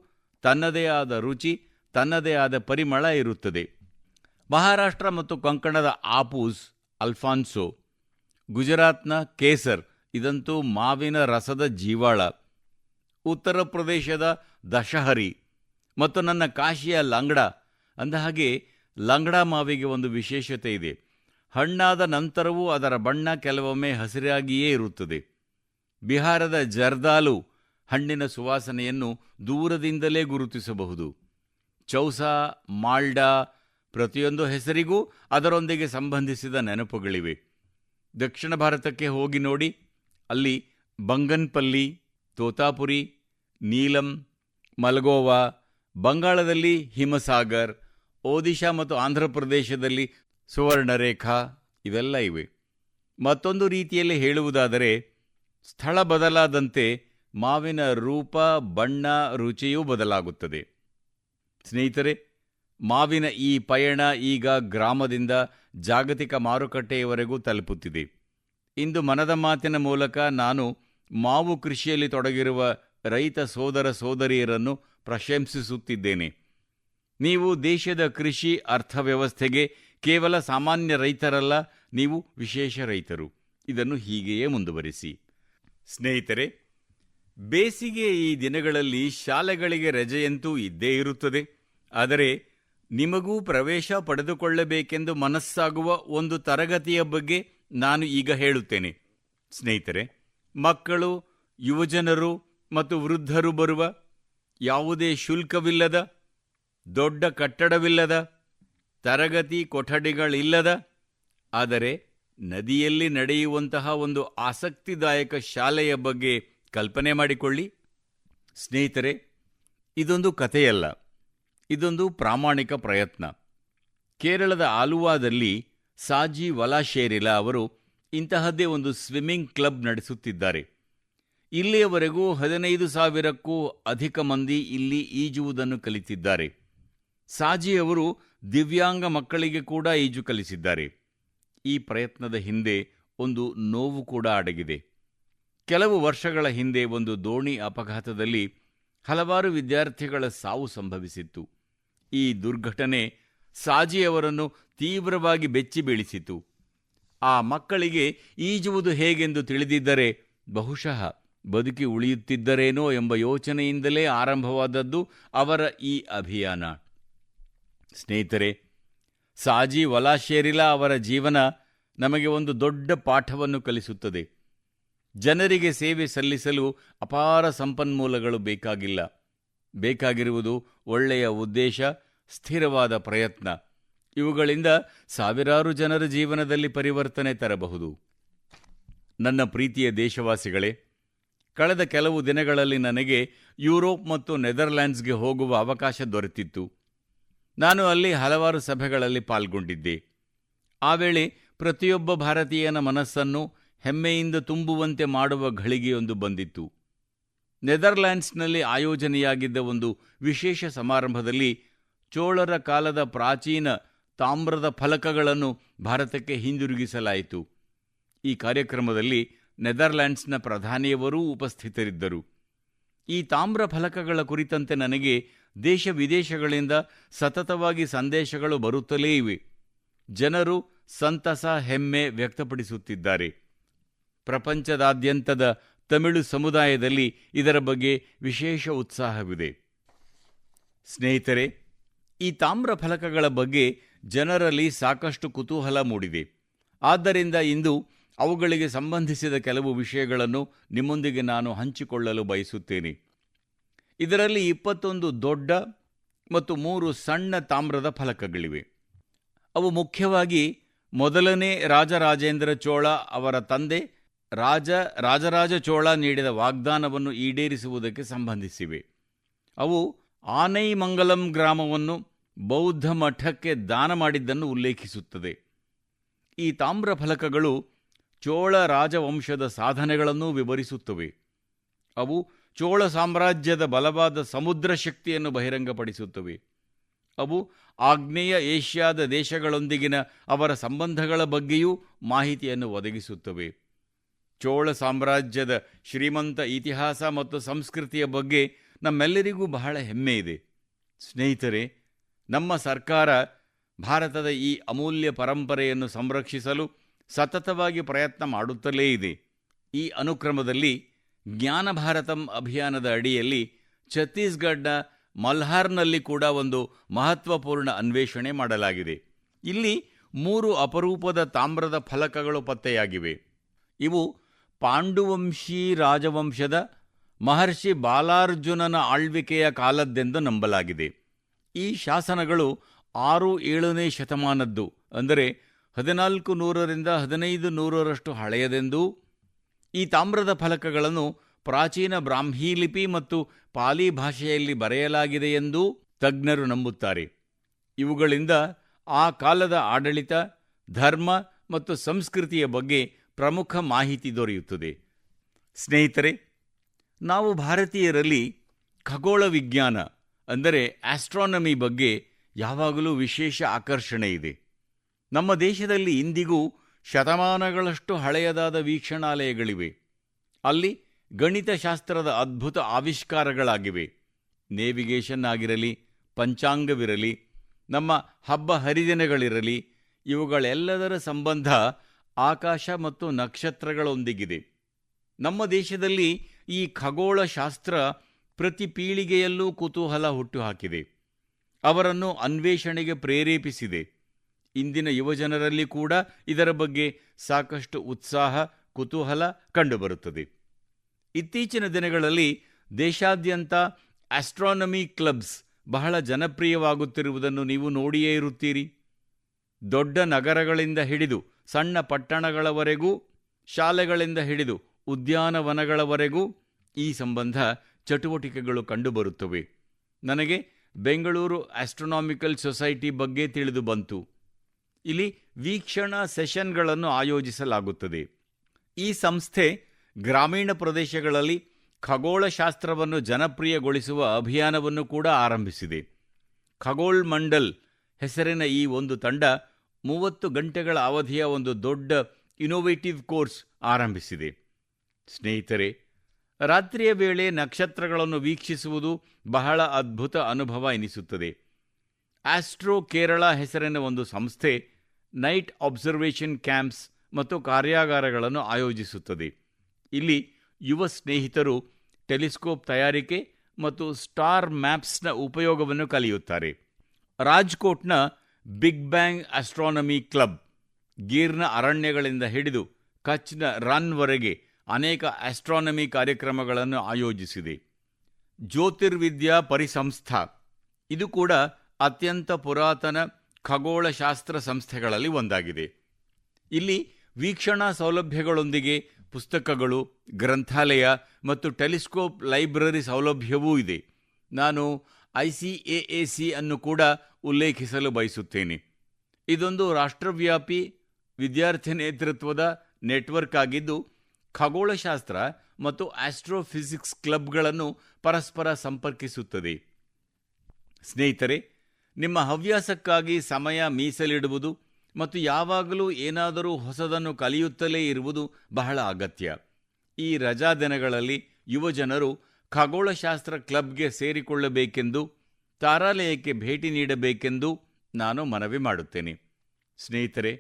ತನ್ನದೇ ಆದ ರುಚಿ, ತನ್ನದೇ ಆದ ಪರಿಮಳ ಇರುತ್ತದೆ. ಮಹಾರಾಷ್ಟ್ರ ಮತ್ತು ಕೊಂಕಣದ ಆಪೂಸ್, ಅಲ್ಫಾನ್ಸೋ, ಗುಜರಾತ್ನ ಕೇಸರ್ ಇದಂತೂ ಮಾವಿನ ರಸದ ಜೀವಾಳ. ಉತ್ತರ ಪ್ರದೇಶದ ದಶಹರಿ ಮತ್ತು ನನ್ನ ಕಾಶಿಯ ಲಂಗಡಾ. ಅಂದಹಾಗೆ ಲಂಗಡಾ ಮಾವಿಗೆ ಒಂದು ವಿಶೇಷತೆ ಇದೆ. ಹಣ್ಣಾದ ನಂತರವೂ ಅದರ ಬಣ್ಣ ಕೆಲವೊಮ್ಮೆ ಹಸಿರಾಗಿಯೇ ಇರುತ್ತದೆ. ಬಿಹಾರದ ಜರ್ದಾಲು ಹಣ್ಣಿನ ಸುವಾಸನೆಯನ್ನು ದೂರದಿಂದಲೇ ಗುರುತಿಸಬಹುದು. ಚೌಸಾ, ಮಾಲ್ಡಾ, ಪ್ರತಿಯೊಂದು ಹೆಸರಿಗೂ ಅದರೊಂದಿಗೆ ಸಂಬಂಧಿಸಿದ ನೆನಪುಗಳಿವೆ. ದಕ್ಷಿಣ ಭಾರತಕ್ಕೆ ಹೋಗಿ ನೋಡಿ, ಅಲ್ಲಿ ಬಂಗನ್ಪಲ್ಲಿ, ತೋತಾಪುರಿ, ನೀಲಂ, ಮಲ್ಗೋವಾ, ಬಂಗಾಳದಲ್ಲಿ ಹಿಮಸಾಗರ್, ಒಡಿಶಾ ಮತ್ತು ಆಂಧ್ರಪ್ರದೇಶದಲ್ಲಿ ಸುವರ್ಣರೇಖಾ ಇವೆಲ್ಲ ಇವೆ. ಮತ್ತೊಂದು ರೀತಿಯಲ್ಲಿ ಹೇಳುವುದಾದರೆ, ಸ್ಥಳ ಬದಲಾದಂತೆ ಮಾವಿನ ರೂಪ, ಬಣ್ಣ, ರುಚಿಯೂ ಬದಲಾಗುತ್ತದೆ. ಸ್ನೇಹಿತರೆ, ಮಾವಿನ ಈ ಪಯಣ ಈಗ ಗ್ರಾಮದಿಂದ ಜಾಗತಿಕ ಮಾರುಕಟ್ಟೆಯವರೆಗೂ ತಲುಪುತ್ತಿದೆ. ಇಂದು ಮನದ ಮಾತಿನ ಮೂಲಕ ನಾನು ಮಾವು ಕೃಷಿಯಲ್ಲಿ ತೊಡಗಿರುವ ರೈತ ಸೋದರ ಸೋದರಿಯರನ್ನು ಪ್ರಶಂಸಿಸುತ್ತಿದ್ದೇನೆ. ನೀವು ದೇಶದ ಕೃಷಿ ಅರ್ಥವ್ಯವಸ್ಥೆಗೆ ಕೇವಲ ಸಾಮಾನ್ಯ ರೈತರಲ್ಲ, ನೀವು ವಿಶೇಷ ರೈತರು. ಇದನ್ನು ಹೀಗೆಯೇ ಮುಂದುವರಿಸಿ. ಸ್ನೇಹಿತರೆ, ಬೇಸಿಗೆಯ ಈ ದಿನಗಳಲ್ಲಿ ಶಾಲೆಗಳಿಗೆ ರಜೆಯಂತೂ ಇದ್ದೇ ಇರುತ್ತದೆ. ಆದರೆ ನಿಮಗೂ ಪ್ರವೇಶ ಪಡೆದುಕೊಳ್ಳಬೇಕೆಂದು ಮನಸ್ಸಾಗುವ ಒಂದು ತರಗತಿಯ ಬಗ್ಗೆ ನಾನು ಈಗ ಹೇಳುತ್ತೇನೆ. ಸ್ನೇಹಿತರೆ, ಮಕ್ಕಳು, ಯುವಜನರು ಮತ್ತು ವೃದ್ಧರು ಬರುವ, ಯಾವುದೇ ಶುಲ್ಕವಿಲ್ಲದ, ದೊಡ್ಡ ಕಟ್ಟಡವಿಲ್ಲದ, ತರಗತಿ ಕೊಠಡಿಗಳಿಲ್ಲದ, ಆದರೆ ನದಿಯಲ್ಲಿ ನಡೆಯುವಂತಹ ಒಂದು ಆಸಕ್ತಿದಾಯಕ ಶಾಲೆಯ ಬಗ್ಗೆ ಕಲ್ಪನೆ ಮಾಡಿಕೊಳ್ಳಿ. ಸ್ನೇಹಿತರೆ, ಇದೊಂದು ಕಥೆಯಲ್ಲ, ಇದೊಂದು ಪ್ರಾಮಾಣಿಕ ಪ್ರಯತ್ನ. ಕೇರಳದ ಆಲುವಾದಲ್ಲಿ ಸಾಜಿ ವಲಾಶೇರಿಲಾ ಅವರು ಇಂತಹದ್ದೇ ಒಂದು ಸ್ವಿಮ್ಮಿಂಗ್ ಕ್ಲಬ್ ನಡೆಸುತ್ತಿದ್ದಾರೆ. ಇಲ್ಲಿಯವರೆಗೂ 15,000ಕ್ಕೂ ಅಧಿಕ ಮಂದಿ ಇಲ್ಲಿ ಈಜುವುದನ್ನು ಕಲಿತಿದ್ದಾರೆ. ಸಾಜಿ ಅವರು ದಿವ್ಯಾಂಗ ಮಕ್ಕಳಿಗೆ ಕೂಡ ಈಜು ಕಲಿಸಿದ್ದಾರೆ. ಈ ಪ್ರಯತ್ನದ ಹಿಂದೆ ಒಂದು ನೋವು ಕೂಡ ಅಡಗಿದೆ. ಕೆಲವು ವರ್ಷಗಳ ಹಿಂದೆ ಒಂದು ದೋಣಿ ಅಪಘಾತದಲ್ಲಿ ಹಲವಾರು ವಿದ್ಯಾರ್ಥಿಗಳ ಸಾವು ಸಂಭವಿಸಿತ್ತು. ಈ ದುರ್ಘಟನೆ ಸಾಜಿ ಅವರನ್ನು ತೀವ್ರವಾಗಿ ಬೆಚ್ಚಿ ಬೀಳಿಸಿತು. ಆ ಮಕ್ಕಳಿಗೆ ಈಜುವುದು ಹೇಗೆಂದು ತಿಳಿದಿದ್ದರೆ ಬಹುಶಃ ಬದುಕಿ ಉಳಿಯುತ್ತಿದ್ದರೇನೋ ಎಂಬ ಯೋಚನೆಯಿಂದಲೇ ಆರಂಭವಾದದ್ದು ಅವರ ಈ ಅಭಿಯಾನ. ಸ್ನೇಹಿತರೆ, ಸಾಜಿ ವಲಾಶೇರಿಲಾ ಅವರ ಜೀವನ ನಮಗೆ ಒಂದು ದೊಡ್ಡ ಪಾಠವನ್ನು ಕಲಿಸುತ್ತದೆ. ಜನರಿಗೆ ಸೇವೆ ಸಲ್ಲಿಸಲು ಅಪಾರ ಸಂಪನ್ಮೂಲಗಳು ಬೇಕಾಗಿಲ್ಲ. ಬೇಕಾಗಿರುವುದು ಒಳ್ಳೆಯ ಉದ್ದೇಶ, ಸ್ಥಿರವಾದ ಪ್ರಯತ್ನ. ಇವುಗಳಿಂದ ಸಾವಿರಾರು ಜನರ ಜೀವನದಲ್ಲಿ ಪರಿವರ್ತನೆ ತರಬಹುದು. ನನ್ನ ಪ್ರೀತಿಯ ದೇಶವಾಸಿಗಳೇ, ಕಳೆದ ಕೆಲವು ದಿನಗಳಲ್ಲಿ ನನಗೆ ಯುರೋಪ್ ಮತ್ತು ನೆದರ್ಲ್ಯಾಂಡ್ಸ್ಗೆ ಹೋಗುವ ಅವಕಾಶ ದೊರೆತಿತ್ತು. ನಾನು ಅಲ್ಲಿ ಹಲವಾರು ಸಭೆಗಳಲ್ಲಿ ಪಾಲ್ಗೊಂಡಿದ್ದೆ. ಆ ವೇಳೆ ಪ್ರತಿಯೊಬ್ಬ ಭಾರತೀಯನ ಮನಸ್ಸನ್ನು ಹೆಮ್ಮೆಯಿಂದ ತುಂಬುವಂತೆ ಮಾಡುವ ಘಳಿಗೆಯೊಂದು ಬಂದಿತ್ತು. ನೆದರ್ಲ್ಯಾಂಡ್ಸ್ನಲ್ಲಿ ಆಯೋಜನೆಯಾಗಿದ್ದ ಒಂದು ವಿಶೇಷ ಸಮಾರಂಭದಲ್ಲಿ ಚೋಳರ ಕಾಲದ ಪ್ರಾಚೀನ ತಾಮ್ರದ ಫಲಕಗಳನ್ನು ಭಾರತಕ್ಕೆ ಹಿಂದಿರುಗಿಸಲಾಯಿತು. ಈ ಕಾರ್ಯಕ್ರಮದಲ್ಲಿ ನೆದರ್ಲ್ಯಾಂಡ್ಸ್ನ ಪ್ರಧಾನಿಯವರೂ ಉಪಸ್ಥಿತರಿದ್ದರು. ಈ ತಾಮ್ರ ಫಲಕಗಳ ಕುರಿತಂತೆ ನನಗೆ ದೇಶ ವಿದೇಶಗಳಿಂದ ಸತತವಾಗಿ ಸಂದೇಶಗಳು ಬರುತ್ತಲೇ ಇವೆ. ಜನರು ಸಂತಸ, ಹೆಮ್ಮೆ ವ್ಯಕ್ತಪಡಿಸುತ್ತಿದ್ದಾರೆ. ಪ್ರಪಂಚದಾದ್ಯಂತದ ತಮಿಳು ಸಮುದಾಯದಲ್ಲಿ ಇದರ ಬಗ್ಗೆ ವಿಶೇಷ ಉತ್ಸಾಹವಿದೆ. ಸ್ನೇಹಿತರೆ, ಈ ತಾಮ್ರ ಫಲಕಗಳ ಬಗ್ಗೆ ಜನರಲ್ಲಿ ಸಾಕಷ್ಟು ಕುತೂಹಲ ಮೂಡಿದೆ. ಆದ್ದರಿಂದ ಇಂದು ಅವುಗಳಿಗೆ ಸಂಬಂಧಿಸಿದ ಕೆಲವು ವಿಷಯಗಳನ್ನು ನಿಮ್ಮೊಂದಿಗೆ ನಾನು ಹಂಚಿಕೊಳ್ಳಲು ಬಯಸುತ್ತೇನೆ. ಇದರಲ್ಲಿ 21 ದೊಡ್ಡ ಮತ್ತು 3 ಸಣ್ಣ ತಾಮ್ರದ ಫಲಕಗಳಿವೆ. ಅವು ಮುಖ್ಯವಾಗಿ ಮೊದಲನೇ ರಾಜರಾಜೇಂದ್ರ ಚೋಳ ಅವರ ತಂದೆ ರಾಜರಾಜ ಚೋಳ ನೀಡಿದ ವಾಗ್ದಾನವನ್ನು ಈಡೇರಿಸುವುದಕ್ಕೆ ಸಂಬಂಧಿಸಿವೆ. ಅವು ಆನೈಮಂಗಲಂ ಗ್ರಾಮವನ್ನು ಬೌದ್ಧ ಮಠಕ್ಕೆ ದಾನ ಮಾಡಿದ್ದನ್ನು ಉಲ್ಲೇಖಿಸುತ್ತದೆ. ಈ ತಾಮ್ರ ಫಲಕಗಳು ಚೋಳ ರಾಜವಂಶದ ಸಾಧನೆಗಳನ್ನೂ ವಿವರಿಸುತ್ತವೆ. ಅವು ಚೋಳ ಸಾಮ್ರಾಜ್ಯದ ಬಲವಾದ ಸಮುದ್ರ ಶಕ್ತಿಯನ್ನು ಬಹಿರಂಗಪಡಿಸುತ್ತವೆ. ಅವು ಆಗ್ನೇಯ ಏಷ್ಯಾದ ದೇಶಗಳೊಂದಿಗಿನ ಅವರ ಸಂಬಂಧಗಳ ಬಗ್ಗೆಯೂ ಮಾಹಿತಿಯನ್ನು ಒದಗಿಸುತ್ತವೆ. ಚೋಳ ಸಾಮ್ರಾಜ್ಯದ ಶ್ರೀಮಂತ ಇತಿಹಾಸ ಮತ್ತು ಸಂಸ್ಕೃತಿಯ ಬಗ್ಗೆ ನಮ್ಮೆಲ್ಲರಿಗೂ ಬಹಳ ಹೆಮ್ಮೆ ಇದೆ. ಸ್ನೇಹಿತರೆ, ನಮ್ಮ ಸರ್ಕಾರ ಭಾರತದ ಈ ಅಮೂಲ್ಯ ಪರಂಪರೆಯನ್ನು ಸಂರಕ್ಷಿಸಲು ಸತತವಾಗಿ ಪ್ರಯತ್ನ ಮಾಡುತ್ತಲೇ ಇದೆ. ಈ ಅನುಕ್ರಮದಲ್ಲಿ ಜ್ಞಾನ ಭಾರತಂ ಅಭಿಯಾನದ ಅಡಿಯಲ್ಲಿ ಛತ್ತೀಸ್ಗಢನ ಮಲ್ಹಾರ್ನಲ್ಲಿ ಕೂಡ ಒಂದು ಮಹತ್ವಪೂರ್ಣ ಅನ್ವೇಷಣೆ ಮಾಡಲಾಗಿದೆ. ಇಲ್ಲಿ 3 ಅಪರೂಪದ ತಾಮ್ರದ ಫಲಕಗಳು ಪತ್ತೆಯಾಗಿವೆ. ಇವು ಪಾಂಡುವಂಶೀ ರಾಜವಂಶದ ಮಹರ್ಷಿ ಬಾಲಾರ್ಜುನನ ಆಳ್ವಿಕೆಯ ಕಾಲದ್ದೆಂದು ನಂಬಲಾಗಿದೆ. ಈ ಶಾಸನಗಳು 6-7ನೇ ಶತಮಾನದ್ದು, ಅಂದರೆ 1400ರಿಂದ 1500ರಷ್ಟು ಹಳೆಯದೆಂದೂ, ಈ ತಾಮ್ರದ ಫಲಕಗಳನ್ನು ಪ್ರಾಚೀನ ಬ್ರಾಹ್ಮೀ ಲಿಪಿ ಮತ್ತು ಪಾಲಿ ಭಾಷೆಯಲ್ಲಿ ಬರೆಯಲಾಗಿದೆಯೆಂದೂ ತಜ್ಞರು ನಂಬುತ್ತಾರೆ. ಇವುಗಳಿಂದ ಆ ಕಾಲದ ಆಡಳಿತ, ಧರ್ಮ ಮತ್ತು ಸಂಸ್ಕೃತಿಯ ಬಗ್ಗೆ ಪ್ರಮುಖ ಮಾಹಿತಿ ದೊರೆಯುತ್ತದೆ. ಸ್ನೇಹಿತರೆ, ನಾವು ಭಾರತೀಯರಲ್ಲಿ ಖಗೋಳ ವಿಜ್ಞಾನ ಅಂದರೆ ಆಸ್ಟ್ರಾನಮಿ ಬಗ್ಗೆ ಯಾವಾಗಲೂ ವಿಶೇಷ ಆಕರ್ಷಣೆ ಇದೆ. ನಮ್ಮ ದೇಶದಲ್ಲಿ ಇಂದಿಗೂ ಶತಮಾನಗಳಷ್ಟು ಹಳೆಯದಾದ ವೀಕ್ಷಣಾಲಯಗಳಿವೆ. ಅಲ್ಲಿ ಗಣಿತಶಾಸ್ತ್ರದ ಅದ್ಭುತ ಆವಿಷ್ಕಾರಗಳಾಗಿವೆ. ನೇವಿಗೇಷನ್ ಆಗಿರಲಿ, ಪಂಚಾಂಗವಿರಲಿ, ನಮ್ಮ ಹಬ್ಬ ಹರಿದಿನಗಳಿರಲಿ, ಇವುಗಳೆಲ್ಲದರ ಸಂಬಂಧ ಆಕಾಶ ಮತ್ತು ನಕ್ಷತ್ರಗಳೊಂದಿಗಿದೆ. ನಮ್ಮ ದೇಶದಲ್ಲಿ ಈ ಖಗೋಳಶಾಸ್ತ್ರ ಪ್ರತಿ ಪೀಳಿಗೆಯಲ್ಲೂ ಕುತೂಹಲ ಹುಟ್ಟುಹಾಕಿದೆ, ಅವರನ್ನು ಅನ್ವೇಷಣೆಗೆ ಪ್ರೇರೇಪಿಸಿದೆ. ಇಂದಿನ ಯುವಜನರಲ್ಲಿ ಕೂಡ ಇದರ ಬಗ್ಗೆ ಸಾಕಷ್ಟು ಉತ್ಸಾಹ, ಕುತೂಹಲ ಕಂಡುಬರುತ್ತದೆ. ಇತ್ತೀಚಿನ ದಿನಗಳಲ್ಲಿ ದೇಶಾದ್ಯಂತ ಆಸ್ಟ್ರಾನಮಿ ಕ್ಲಬ್ಸ್ ಬಹಳ ಜನಪ್ರಿಯವಾಗುತ್ತಿರುವುದನ್ನು ನೀವು ನೋಡಿಯೇ ಇರುತ್ತೀರಿ. ದೊಡ್ಡ ನಗರಗಳಿಂದ ಹಿಡಿದು ಸಣ್ಣ ಪಟ್ಟಣಗಳವರೆಗೂ, ಶಾಲೆಗಳಿಂದ ಹಿಡಿದು ಉದ್ಯಾನವನಗಳವರೆಗೂ ಈ ಸಂಬಂಧ ಚಟುವಟಿಕೆಗಳು ಕಂಡುಬರುತ್ತವೆ. ನನಗೆ ಬೆಂಗಳೂರು ಆಸ್ಟ್ರೋನಾಮಿಕಲ್ ಸೊಸೈಟಿ ಬಗ್ಗೆ ತಿಳಿದು ಬಂತು. ಇಲ್ಲಿ ವೀಕ್ಷಣಾ ಸೆಷನ್ಗಳನ್ನು ಆಯೋಜಿಸಲಾಗುತ್ತದೆ. ಈ ಸಂಸ್ಥೆ ಗ್ರಾಮೀಣ ಪ್ರದೇಶಗಳಲ್ಲಿ ಖಗೋಳಶಾಸ್ತ್ರವನ್ನು ಜನಪ್ರಿಯಗೊಳಿಸುವ ಅಭಿಯಾನವನ್ನು ಕೂಡ ಆರಂಭಿಸಿದೆ. ಖಗೋಳ್ ಮಂಡಲ್ ಹೆಸರಿನ ಈ ಒಂದು ತಂಡ 30 ಗಂಟೆಗಳ ಅವಧಿಯ ಒಂದು ದೊಡ್ಡ ಇನೋವೇಟಿವ್ ಕೋರ್ಸ್ ಆರಂಭಿಸಿದೆ. ಸ್ನೇಹಿತರೆ, ರಾತ್ರಿಯ ವೇಳೆ ನಕ್ಷತ್ರಗಳನ್ನು ವೀಕ್ಷಿಸುವುದು ಬಹಳ ಅದ್ಭುತ ಅನುಭವ ಎನಿಸುತ್ತದೆ. ಆಸ್ಟ್ರೋ ಕೇರಳ ಹೆಸರಿನ ಒಂದು ಸಂಸ್ಥೆ ನೈಟ್ ಅಬ್ಸರ್ವೇಷನ್ ಕ್ಯಾಂಪ್ಸ್ ಮತ್ತು ಕಾರ್ಯಾಗಾರಗಳನ್ನು ಆಯೋಜಿಸುತ್ತದೆ. ಇಲ್ಲಿ ಯುವ ಸ್ನೇಹಿತರು ಟೆಲಿಸ್ಕೋಪ್ ತಯಾರಿಕೆ ಮತ್ತು ಸ್ಟಾರ್ ಮ್ಯಾಪ್ಸ್ನ ಉಪಯೋಗವನ್ನು ಕಲಿಯುತ್ತಾರೆ. ರಾಜ್ಕೋಟ್ನ ಬಿಗ್ ಬ್ಯಾಂಗ್ ಆಸ್ಟ್ರಾನಮಿ ಕ್ಲಬ್ ಗೀರ್ನ ಅರಣ್ಯಗಳಿಂದ ಹಿಡಿದು ಕಚ್ನ ರನ್ವರೆಗೆ ಅನೇಕ ಆಸ್ಟ್ರಾನಮಿ ಕಾರ್ಯಕ್ರಮಗಳನ್ನು ಆಯೋಜಿಸಿದೆ. ಜ್ಯೋತಿರ್ವಿದ್ಯಾ ಪರಿಸಂಸ್ಥಾ ಇದು ಕೂಡ ಅತ್ಯಂತ ಪುರಾತನ ಖಗೋಳಶಾಸ್ತ್ರ ಸಂಸ್ಥೆಗಳಲ್ಲಿ ಒಂದಾಗಿದೆ. ಇಲ್ಲಿ ವೀಕ್ಷಣಾ ಸೌಲಭ್ಯಗಳೊಂದಿಗೆ ಪುಸ್ತಕಗಳು, ಗ್ರಂಥಾಲಯ ಮತ್ತು ಟೆಲಿಸ್ಕೋಪ್ ಲೈಬ್ರರಿ ಸೌಲಭ್ಯವೂ ಇದೆ. ನಾನು ICAAC ಅನ್ನು ಕೂಡ ಉಲ್ಲೇಖಿಸಲು ಬಯಸುತ್ತೇನೆ. ಇದೊಂದು ರಾಷ್ಟ್ರವ್ಯಾಪಿ ವಿದ್ಯಾರ್ಥಿ ನೇತೃತ್ವದ ನೆಟ್ವರ್ಕ್ ಆಗಿದ್ದು, ಖಗೋಳಶಾಸ್ತ್ರ ಮತ್ತು ಆಸ್ಟ್ರೋಫಿಸಿಕ್ಸ್ ಕ್ಲಬ್ಗಳನ್ನು ಪರಸ್ಪರ ಸಂಪರ್ಕಿಸುತ್ತದೆ. ಸ್ನೇಹಿತರೆ, ನಿಮ್ಮ ಹವ್ಯಾಸಕ್ಕಾಗಿ ಸಮಯ ಮೀಸಲಿಡುವುದು ಮತ್ತು ಯಾವಾಗಲೂ ಏನಾದರೂ ಹೊಸದನ್ನು ಕಲಿಯುತ್ತಲೇ ಇರುವುದು ಬಹಳ ಅಗತ್ಯ. ಈ ರಜಾ ದಿನಗಳಲ್ಲಿ ಯುವಜನರು ಖಗೋಳಶಾಸ್ತ್ರ ಕ್ಲಬ್ಗೆ ಸೇರಿಕೊಳ್ಳಬೇಕೆಂದು, ತಾರಾಲಯಕ್ಕೆ ಭೇಟಿ ನೀಡಬೇಕೆಂದು ನಾನು ಮನವಿ ಮಾಡುತ್ತೇನೆ. ಸ್ನೇಹಿತರೆ,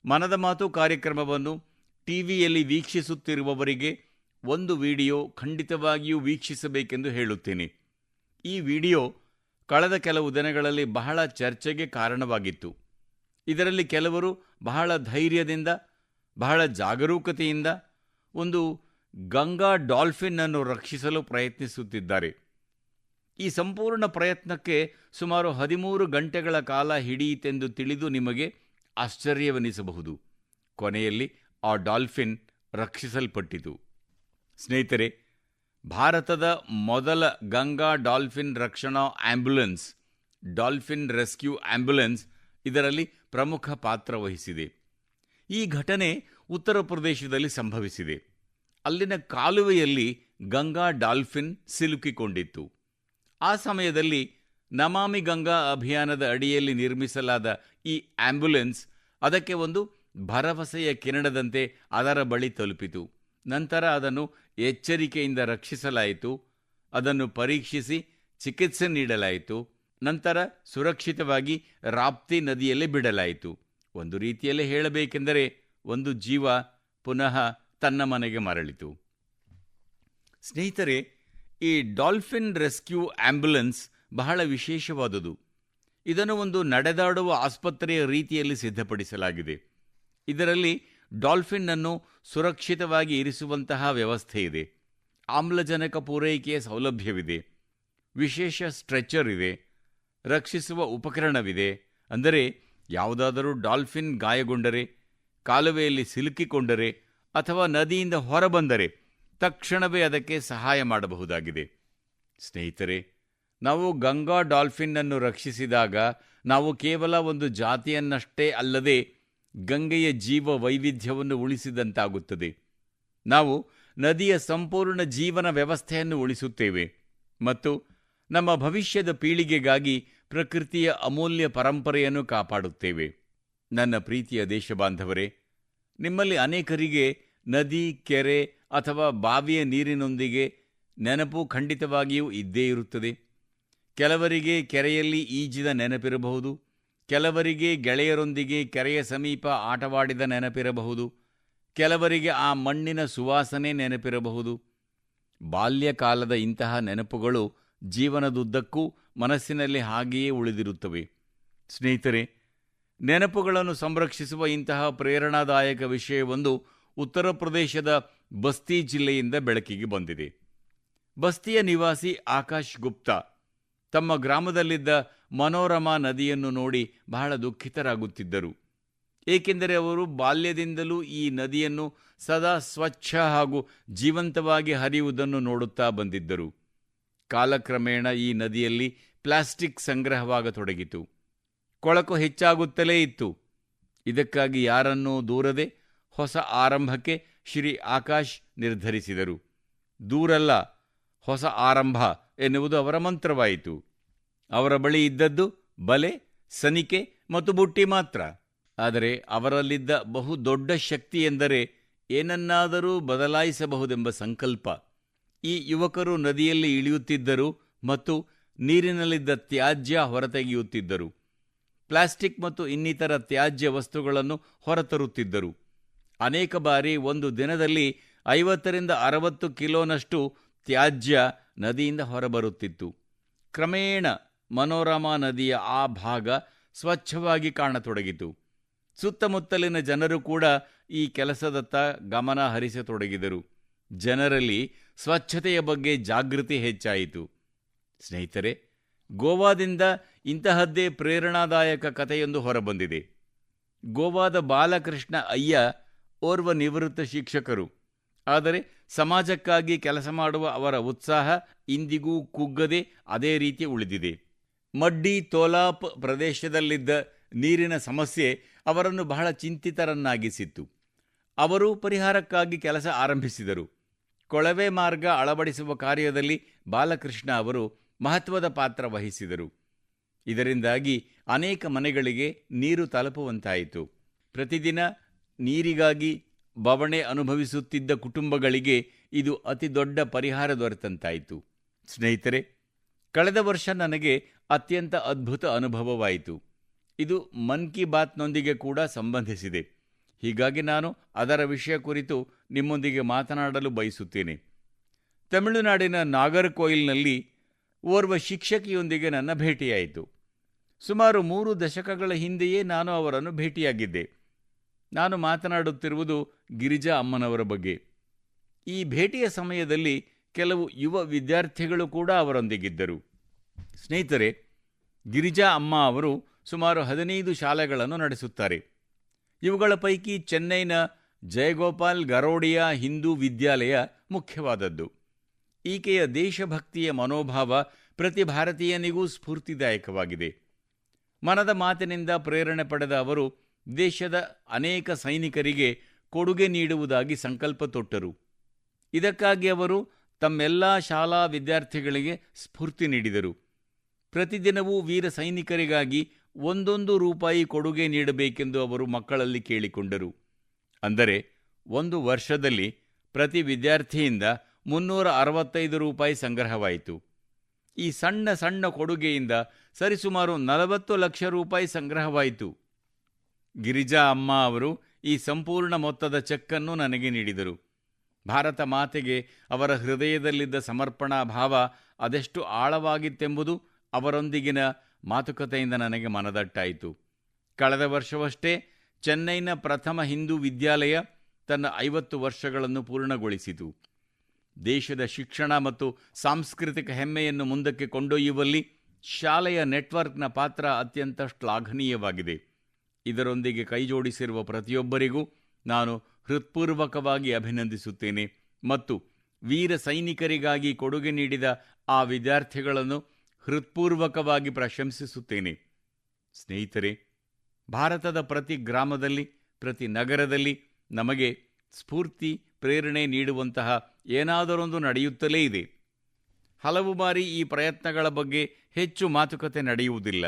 ಮನದ ಮಾತು ಕಾರ್ಯಕ್ರಮವನ್ನು ಟಿವಿಯಲ್ಲಿ ವೀಕ್ಷಿಸುತ್ತಿರುವವರಿಗೆ ಒಂದು ವಿಡಿಯೋ ಖಂಡಿತವಾಗಿಯೂ ವೀಕ್ಷಿಸಬೇಕೆಂದು ಹೇಳುತ್ತೇನೆ. ಈ ವಿಡಿಯೋ ಕಳೆದ ಕೆಲವು ದಿನಗಳಲ್ಲಿ ಬಹಳ ಚರ್ಚೆಗೆ ಕಾರಣವಾಗಿತ್ತು. ಇದರಲ್ಲಿ ಕೆಲವರು ಬಹಳ ಧೈರ್ಯದಿಂದ, ಬಹಳ ಜಾಗರೂಕತೆಯಿಂದ ಒಂದು ಗಂಗಾ ಡಾಲ್ಫಿನ್ ಅನ್ನು ರಕ್ಷಿಸಲು ಪ್ರಯತ್ನಿಸುತ್ತಿದ್ದಾರೆ. ಈ ಸಂಪೂರ್ಣ ಪ್ರಯತ್ನಕ್ಕೆ ಸುಮಾರು 13 ಗಂಟೆಗಳ ಕಾಲ ಹಿಡಿಯಿತೆಂದು ತಿಳಿದು ನಿಮಗೆ ಆಶ್ಚರ್ಯವೆನಿಸಬಹುದು. ಕೊನೆಯಲ್ಲಿ ಆ ಡಾಲ್ಫಿನ್ ರಕ್ಷಿಸಲ್ಪಟ್ಟಿತು. ಸ್ನೇಹಿತರೆ, ಭಾರತದ ಮೊದಲ ಗಂಗಾ ಡಾಲ್ಫಿನ್ ರಕ್ಷಣಾ ಆಂಬ್ಯುಲೆನ್ಸ್, ಡಾಲ್ಫಿನ್ ರೆಸ್ಕ್ಯೂ ಆಂಬ್ಯುಲೆನ್ಸ್, ಇದರಲ್ಲಿ ಪ್ರಮುಖ ಪಾತ್ರ ವಹಿಸಿದೆ. ಈ ಘಟನೆ ಉತ್ತರ ಪ್ರದೇಶದಲ್ಲಿ ಸಂಭವಿಸಿದೆ. ಅಲ್ಲಿನ ಕಾಲುವೆಯಲ್ಲಿ ಗಂಗಾ ಡಾಲ್ಫಿನ್ ಸಿಲುಕಿಕೊಂಡಿತ್ತು. ಆ ಸಮಯದಲ್ಲಿ ನಮಾಮಿ ಗಂಗಾ ಅಭಿಯಾನದ ಅಡಿಯಲ್ಲಿ ನಿರ್ಮಿಸಲಾದ ಈ ಆಂಬ್ಯುಲೆನ್ಸ್ ಅದಕ್ಕೆ ಒಂದು ಭರವಸೆಯ ಕಿರಣದಂತೆ ಅದರ ಬಳಿ ತಲುಪಿತು. ನಂತರ ಅದನ್ನು ಎಚ್ಚರಿಕೆಯಿಂದ ರಕ್ಷಿಸಲಾಯಿತು, ಅದನ್ನು ಪರೀಕ್ಷಿಸಿ ಚಿಕಿತ್ಸೆ ನೀಡಲಾಯಿತು. ನಂತರ ಸುರಕ್ಷಿತವಾಗಿ ರಾಪ್ತಿ ನದಿಯಲ್ಲಿ ಬಿಡಲಾಯಿತು. ಒಂದು ರೀತಿಯಲ್ಲಿ ಹೇಳಬೇಕೆಂದರೆ ಒಂದು ಜೀವ ಪುನಃ ತನ್ನ ಮನೆಗೆ ಮರಳಿತು. ಸ್ನೇಹಿತರೆ, ಈ ಡಾಲ್ಫಿನ್ ರೆಸ್ಕ್ಯೂ ಆಂಬ್ಯುಲೆನ್ಸ್ ಬಹಳ ವಿಶೇಷವಾದುದು. ಇದನ್ನು ಒಂದು ನಡೆದಾಡುವ ಆಸ್ಪತ್ರೆಯ ರೀತಿಯಲ್ಲಿ ಸಿದ್ಧಪಡಿಸಲಾಗಿದೆ. ಇದರಲ್ಲಿ ಡಾಲ್ಫಿನ್ ಅನ್ನು ಸುರಕ್ಷಿತವಾಗಿ ಇರಿಸುವಂತಹ ವ್ಯವಸ್ಥೆ ಇದೆ. ಆಮ್ಲಜನಕ ಪೂರೈಕೆಯ ಸೌಲಭ್ಯವಿದೆ, ವಿಶೇಷ ಸ್ಟ್ರೆಚರ್ ಇದೆ, ರಕ್ಷಿಸುವ ಉಪಕರಣವಿದೆ. ಅಂದರೆ ಯಾವುದಾದರೂ ಡಾಲ್ಫಿನ್ ಗಾಯಗೊಂಡರೆ, ಕಾಲುವೆಯಲ್ಲಿ ಸಿಲುಕಿಕೊಂಡರೆ ಅಥವಾ ನದಿಯಿಂದ ಹೊರಬಂದರೆ ತಕ್ಷಣವೇ ಅದಕ್ಕೆ ಸಹಾಯ ಮಾಡಬಹುದಾಗಿದೆ. ಸ್ನೇಹಿತರೆ, ನಾವು ಗಂಗಾ ಡಾಲ್ಫಿನ್ ಅನ್ನು ರಕ್ಷಿಸಿದಾಗ ನಾವು ಕೇವಲ ಒಂದು ಜಾತಿಯನ್ನಷ್ಟೇ ಅಲ್ಲದೆ ಗಂಗೆಯ ಜೀವ ವೈವಿಧ್ಯವನ್ನು ಉಳಿಸಿದಂತಾಗುತ್ತದೆ. ನಾವು ನದಿಯ ಸಂಪೂರ್ಣ ಜೀವನ ವ್ಯವಸ್ಥೆಯನ್ನು ಉಳಿಸುತ್ತೇವೆ ಮತ್ತು ನಮ್ಮ ಭವಿಷ್ಯದ ಪೀಳಿಗೆಗಾಗಿ ಪ್ರಕೃತಿಯ ಅಮೂಲ್ಯ ಪರಂಪರೆಯನ್ನು ಕಾಪಾಡುತ್ತೇವೆ. ನನ್ನ ಪ್ರೀತಿಯ ದೇಶಬಾಂಧವರೇ, ನಿಮ್ಮಲ್ಲಿ ಅನೇಕರಿಗೆ ನದಿ, ಕೆರೆ ಅಥವಾ ಬಾವಿಯ ನೀರಿನೊಂದಿಗೆ ನೆನಪು ಖಂಡಿತವಾಗಿಯೂ ಇದ್ದೇ ಇರುತ್ತದೆ. ಕೆಲವರಿಗೆ ಕೆರೆಯಲ್ಲಿ ಈಜಿದ ನೆನಪಿರಬಹುದು, ಕೆಲವರಿಗೆ ಗೆಳೆಯರೊಂದಿಗೆ ಕೆರೆಯ ಸಮೀಪ ಆಟವಾಡಿದ ನೆನಪಿರಬಹುದು, ಕೆಲವರಿಗೆ ಆ ಮಣ್ಣಿನ ಸುವಾಸನೆ ನೆನಪಿರಬಹುದು. ಬಾಲ್ಯಕಾಲದ ಇಂತಹ ನೆನಪುಗಳು ಜೀವನದುದ್ದಕ್ಕೂ ಮನಸ್ಸಿನಲ್ಲಿ ಹಾಗೆಯೇ ಉಳಿದಿರುತ್ತವೆ. ಸ್ನೇಹಿತರೆ, ನೆನಪುಗಳನ್ನು ಸಂರಕ್ಷಿಸುವ ಇಂತಹ ಪ್ರೇರಣಾದಾಯಕ ವಿಷಯವೊಂದು ಉತ್ತರ ಪ್ರದೇಶದ ಬಸ್ತಿ ಜಿಲ್ಲೆಯಿಂದ ಬೆಳಕಿಗೆ ಬಂದಿದೆ. ಬಸ್ತಿಯ ನಿವಾಸಿ ಆಕಾಶ್ ಗುಪ್ತಾ ತಮ್ಮ ಗ್ರಾಮದಲ್ಲಿದ್ದ ಮನೋರಮಾ ನದಿಯನ್ನು ನೋಡಿ ಬಹಳ ದುಃಖಿತರಾಗುತ್ತಿದ್ದರು. ಏಕೆಂದರೆ ಅವರು ಬಾಲ್ಯದಿಂದಲೂ ಈ ನದಿಯನ್ನು ಸದಾ ಸ್ವಚ್ಛ ಹಾಗೂ ಜೀವಂತವಾಗಿ ಹರಿಯುವುದನ್ನು ನೋಡುತ್ತಾ ಬಂದಿದ್ದರು. ಕಾಲಕ್ರಮೇಣ ಈ ನದಿಯಲ್ಲಿ ಪ್ಲಾಸ್ಟಿಕ್ ಸಂಗ್ರಹವಾಗತೊಡಗಿತು. ಕೊಳಕು ಹೆಚ್ಚಾಗುತ್ತಲೇ ಇತ್ತು. ಇದಕ್ಕಾಗಿ ಯಾರನ್ನೂ ದೂರದೆ ಹೊಸ ಆರಂಭಕ್ಕೆ ಶ್ರೀ ಆಕಾಶ್ ನಿರ್ಧರಿಸಿದರು. ದೂರಲ್ಲ, ಹೊಸ ಆರಂಭ ಎನ್ನುವುದು ಅವರ ಮಂತ್ರವಾಯಿತು. ಅವರ ಬಳಿ ಇದ್ದದ್ದು ಬಲೆ, ಸನಿಕೆ ಮತ್ತು ಬುಟ್ಟಿ ಮಾತ್ರ. ಆದರೆ ಅವರಲ್ಲಿದ್ದ ಬಹು ದೊಡ್ಡ ಶಕ್ತಿ ಎಂದರೆ ಏನನ್ನಾದರೂ ಬದಲಾಯಿಸಬಹುದೆಂಬ ಸಂಕಲ್ಪ. ಈ ಯುವಕರು ನದಿಯಲ್ಲಿ ಇಳಿಯುತ್ತಿದ್ದರು ಮತ್ತು ನೀರಿನಲ್ಲಿದ್ದ ತ್ಯಾಜ್ಯ ಹೊರತೆಗೆಯುತ್ತಿದ್ದರು. ಪ್ಲಾಸ್ಟಿಕ್ ಮತ್ತು ಇನ್ನಿತರ ತ್ಯಾಜ್ಯ ವಸ್ತುಗಳನ್ನು ಹೊರತರುತ್ತಿದ್ದರು. ಅನೇಕ ಬಾರಿ ಒಂದು ದಿನದಲ್ಲಿ 50ರಿಂದ 60 ಕಿಲೋನಷ್ಟು ತ್ಯಾಜ್ಯ ನದಿಯಿಂದ ಹೊರಬರುತ್ತಿತ್ತು. ಕ್ರಮೇಣ ಮನೋರಮಾ ನದಿಯ ಆ ಭಾಗ ಸ್ವಚ್ಛವಾಗಿ ಕಾಣತೊಡಗಿತು. ಸುತ್ತಮುತ್ತಲಿನ ಜನರು ಕೂಡ ಈ ಕೆಲಸದತ್ತ ಗಮನ ಹರಿಸತೊಡಗಿದರು. ಜನರಲ್ಲಿ ಸ್ವಚ್ಛತೆಯ ಬಗ್ಗೆ ಜಾಗೃತಿ ಹೆಚ್ಚಾಯಿತು. ಸ್ನೇಹಿತರೆ, ಗೋವಾದಿಂದ ಇಂತಹದ್ದೇ ಪ್ರೇರಣಾದಾಯಕ ಕಥೆಯೊಂದು ಹೊರಬಂದಿದೆ. ಗೋವಾದ ಬಾಲಕೃಷ್ಣ ಅಯ್ಯ ಓರ್ವ ನಿವೃತ್ತ ಶಿಕ್ಷಕರು. ಆದರೆ ಸಮಾಜಕ್ಕಾಗಿ ಕೆಲಸ ಮಾಡುವ ಅವರ ಉತ್ಸಾಹ ಇಂದಿಗೂ ಕುಗ್ಗದೆ ಅದೇ ರೀತಿ ಉಳಿದಿದೆ. ಮಡ್ಡಿ ತೋಲಾಪ್ ಪ್ರದೇಶದಲ್ಲಿದ್ದ ನೀರಿನ ಸಮಸ್ಯೆ ಅವರನ್ನು ಬಹಳ ಚಿಂತಿತರನ್ನಾಗಿಸಿತ್ತು. ಅವರು ಪರಿಹಾರಕ್ಕಾಗಿ ಕೆಲಸ ಆರಂಭಿಸಿದರು. ಕೊಳವೆ ಮಾರ್ಗ ಅಳವಡಿಸುವ ಕಾರ್ಯದಲ್ಲಿ ಬಾಲಕೃಷ್ಣ ಅವರು ಮಹತ್ವದ ಪಾತ್ರ ವಹಿಸಿದರು. ಇದರಿಂದಾಗಿ ಅನೇಕ ಮನೆಗಳಿಗೆ ನೀರು ತಲುಪುವಂತಾಯಿತು. ಪ್ರತಿದಿನ ನೀರಿಗಾಗಿ ಬವಣೆ ಅನುಭವಿಸುತ್ತಿದ್ದ ಕುಟುಂಬಗಳಿಗೆ ಇದು ಅತಿ ದೊಡ್ಡ ಪರಿಹಾರ ದೊರೆತಂತಾಯಿತು. ಸ್ನೇಹಿತರೆ, ಕಳೆದ ವರ್ಷ ನನಗೆ ಅತ್ಯಂತ ಅದ್ಭುತ ಅನುಭವವಾಯಿತು. ಇದು ಮನ್ ಕಿ ಬಾತ್ನೊಂದಿಗೆ ಕೂಡ ಸಂಬಂಧಿಸಿದೆ. ಹೀಗಾಗಿ ನಾನು ಅದರ ವಿಷಯ ಕುರಿತು ನಿಮ್ಮೊಂದಿಗೆ ಮಾತನಾಡಲು ಬಯಸುತ್ತೇನೆ. ತಮಿಳುನಾಡಿನ ನಾಗರ್ಕೋಯಿಲ್ನಲ್ಲಿ ಓರ್ವ ಶಿಕ್ಷಕಿಯೊಂದಿಗೆ ನನ್ನ ಭೇಟಿಯಾಯಿತು. ಸುಮಾರು 3 ದಶಕಗಳ ಹಿಂದೆಯೇ ನಾನು ಅವರನ್ನು ಭೇಟಿಯಾಗಿದ್ದೆ. ನಾನು ಮಾತನಾಡುತ್ತಿರುವುದು ಗಿರಿಜಾ ಅಮ್ಮನವರ ಬಗ್ಗೆ. ಈ ಭೇಟಿಯ ಸಮಯದಲ್ಲಿ ಕೆಲವು ಯುವ ವಿದ್ಯಾರ್ಥಿಗಳು ಕೂಡ ಅವರೊಂದಿಗಿದ್ದರು. ಸ್ನೇಹಿತರೆ, ಗಿರಿಜಾ ಅಮ್ಮ ಅವರು ಸುಮಾರು 15 ಶಾಲೆಗಳನ್ನು ನಡೆಸುತ್ತಾರೆ. ಇವುಗಳ ಪೈಕಿ ಚೆನ್ನೈನ ಜಯಗೋಪಾಲ್ ಗರೋಡಿಯಾ ಹಿಂದೂ ವಿದ್ಯಾಲಯ ಮುಖ್ಯವಾದದ್ದು. ಈಕೆಯ ದೇಶಭಕ್ತಿಯ ಮನೋಭಾವ ಪ್ರತಿ ಭಾರತೀಯನಿಗೂ ಸ್ಫೂರ್ತಿದಾಯಕವಾಗಿದೆ. ಮನದ ಮಾತಿನಿಂದ ಪ್ರೇರಣೆ ಪಡೆದ ಅವರು ದೇಶದ ಅನೇಕ ಸೈನಿಕರಿಗೆ ಕೊಡುಗೆ ನೀಡುವುದಾಗಿ ಸಂಕಲ್ಪ ತೊಟ್ಟರು. ಇದಕ್ಕಾಗಿ ಅವರು ತಮ್ಮೆಲ್ಲ ಶಾಲಾ ವಿದ್ಯಾರ್ಥಿಗಳಿಗೆ ಸ್ಫೂರ್ತಿ ನೀಡಿದರು. ಪ್ರತಿದಿನವೂ ವೀರ ಸೈನಿಕರಿಗಾಗಿ 1 ರೂಪಾಯಿ ಕೊಡುಗೆ ನೀಡಬೇಕೆಂದು ಅವರು ಮಕ್ಕಳಲ್ಲಿ ಕೇಳಿಕೊಂಡರು. ಅಂದರೆ 1 ವರ್ಷದಲ್ಲಿ ಪ್ರತಿ ವಿದ್ಯಾರ್ಥಿಯಿಂದ 365 ರೂಪಾಯಿ ಸಂಗ್ರಹವಾಯಿತು. ಈ ಸಣ್ಣ ಸಣ್ಣ ಕೊಡುಗೆಯಿಂದ ಸರಿಸುಮಾರು 40 ಲಕ್ಷ ರೂಪಾಯಿ ಸಂಗ್ರಹವಾಯಿತು. ಗಿರಿಜಾ ಅಮ್ಮ ಅವರು ಈ ಸಂಪೂರ್ಣ ಮೊತ್ತದ ಚೆಕ್ಕನ್ನು ನನಗೆ ನೀಡಿದರು. ಭಾರತ ಮಾತೆಗೆ ಅವರ ಹೃದಯದಲ್ಲಿದ್ದ ಸಮರ್ಪಣಾ ಭಾವ ಅದೆಷ್ಟು ಆಳವಾಗಿತ್ತೆಂಬುದು ಅವರೊಂದಿಗಿನ ಮಾತುಕತೆಯಿಂದ ನನಗೆ ಮನದಟ್ಟಾಯಿತು. ಕಳೆದ ವರ್ಷವಷ್ಟೇ ಚೆನ್ನೈನ ಪ್ರಥಮ ಹಿಂದೂ ವಿದ್ಯಾಲಯ ತನ್ನ 50 ವರ್ಷಗಳನ್ನು ಪೂರ್ಣಗೊಳಿಸಿತು. ದೇಶದ ಶಿಕ್ಷಣ ಮತ್ತು ಸಾಂಸ್ಕೃತಿಕ ಹೆಮ್ಮೆಯನ್ನು ಮುಂದಕ್ಕೆ ಕೊಂಡೊಯ್ಯುವಲ್ಲಿ ಶಾಲೆಯ ನೆಟ್ವರ್ಕ್ನ ಪಾತ್ರ ಅತ್ಯಂತ ಶ್ಲಾಘನೀಯವಾಗಿದೆ. ಇದರೊಂದಿಗೆ ಕೈಜೋಡಿಸಿರುವ ಪ್ರತಿಯೊಬ್ಬರಿಗೂ ನಾನು ಹೃತ್ಪೂರ್ವಕವಾಗಿ ಅಭಿನಂದಿಸುತ್ತೇನೆ ಮತ್ತು ವೀರ ಸೈನಿಕರಿಗಾಗಿ ಕೊಡುಗೆ ನೀಡಿದ ಆ ವಿದ್ಯಾರ್ಥಿಗಳನ್ನು ಹೃತ್ಪೂರ್ವಕವಾಗಿ ಪ್ರಶಂಸಿಸುತ್ತೇನೆ. ಸ್ನೇಹಿತರೆ, ಭಾರತದ ಪ್ರತಿ ಗ್ರಾಮದಲ್ಲಿ, ಪ್ರತಿ ನಗರದಲ್ಲಿ ನಮಗೆ ಸ್ಫೂರ್ತಿ, ಪ್ರೇರಣೆ ನೀಡುವಂತಹ ಏನಾದರೊಂದು ನಡೆಯುತ್ತಲೇ ಇದೆ. ಹಲವು ಬಾರಿ ಈ ಪ್ರಯತ್ನಗಳ ಬಗ್ಗೆ ಹೆಚ್ಚು ಮಾತುಕತೆ ನಡೆಯುವುದಿಲ್ಲ.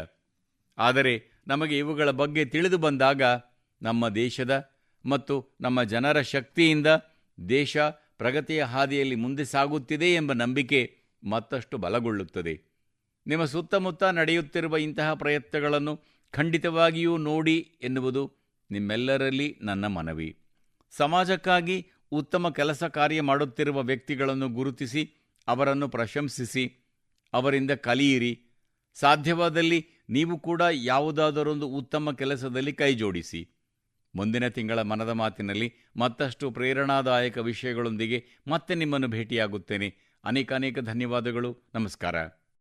ಆದರೆ ನಮಗೆ ಇವುಗಳ ಬಗ್ಗೆ ತಿಳಿದು ಬಂದಾಗ ನಮ್ಮ ದೇಶದ ಮತ್ತು ನಮ್ಮ ಜನರ ಶಕ್ತಿಯಿಂದ ದೇಶ ಪ್ರಗತಿಯ ಹಾದಿಯಲ್ಲಿ ಮುಂದೆ ಸಾಗುತ್ತಿದೆ ಎಂಬ ನಂಬಿಕೆ ಮತ್ತಷ್ಟು ಬಲಗೊಳ್ಳುತ್ತದೆ. ನಿಮ್ಮ ಸುತ್ತಮುತ್ತ ನಡೆಯುತ್ತಿರುವ ಇಂತಹ ಪ್ರಯತ್ನಗಳನ್ನು ಖಂಡಿತವಾಗಿಯೂ ನೋಡಿ ಎನ್ನುವುದು ನಿಮ್ಮೆಲ್ಲರಲ್ಲಿ ನನ್ನ ಮನವಿ. ಸಮಾಜಕ್ಕಾಗಿ ಉತ್ತಮ ಕೆಲಸ ಕಾರ್ಯ ಮಾಡುತ್ತಿರುವ ವ್ಯಕ್ತಿಗಳನ್ನು ಗುರುತಿಸಿ ಅವರನ್ನು ಪ್ರಶಂಸಿಸಿ, ಅವರಿಂದ ಕಲಿಯಿರಿ. ಸಾಧ್ಯವಾದಲ್ಲಿ ನೀವು ಕೂಡ ಯಾವುದಾದರೊಂದು ಉತ್ತಮ ಕೆಲಸದಲ್ಲಿ ಕೈಜೋಡಿಸಿ. ಮುಂದಿನ ತಿಂಗಳ ಮನದ ಮಾತಿನಲ್ಲಿ ಮತ್ತಷ್ಟು ಪ್ರೇರಣಾದಾಯಕ ವಿಷಯಗಳೊಂದಿಗೆ ಮತ್ತೆ ನಿಮ್ಮನ್ನು ಭೇಟಿಯಾಗುತ್ತೇನೆ. ಅನೇಕ ಧನ್ಯವಾದಗಳು. ನಮಸ್ಕಾರ.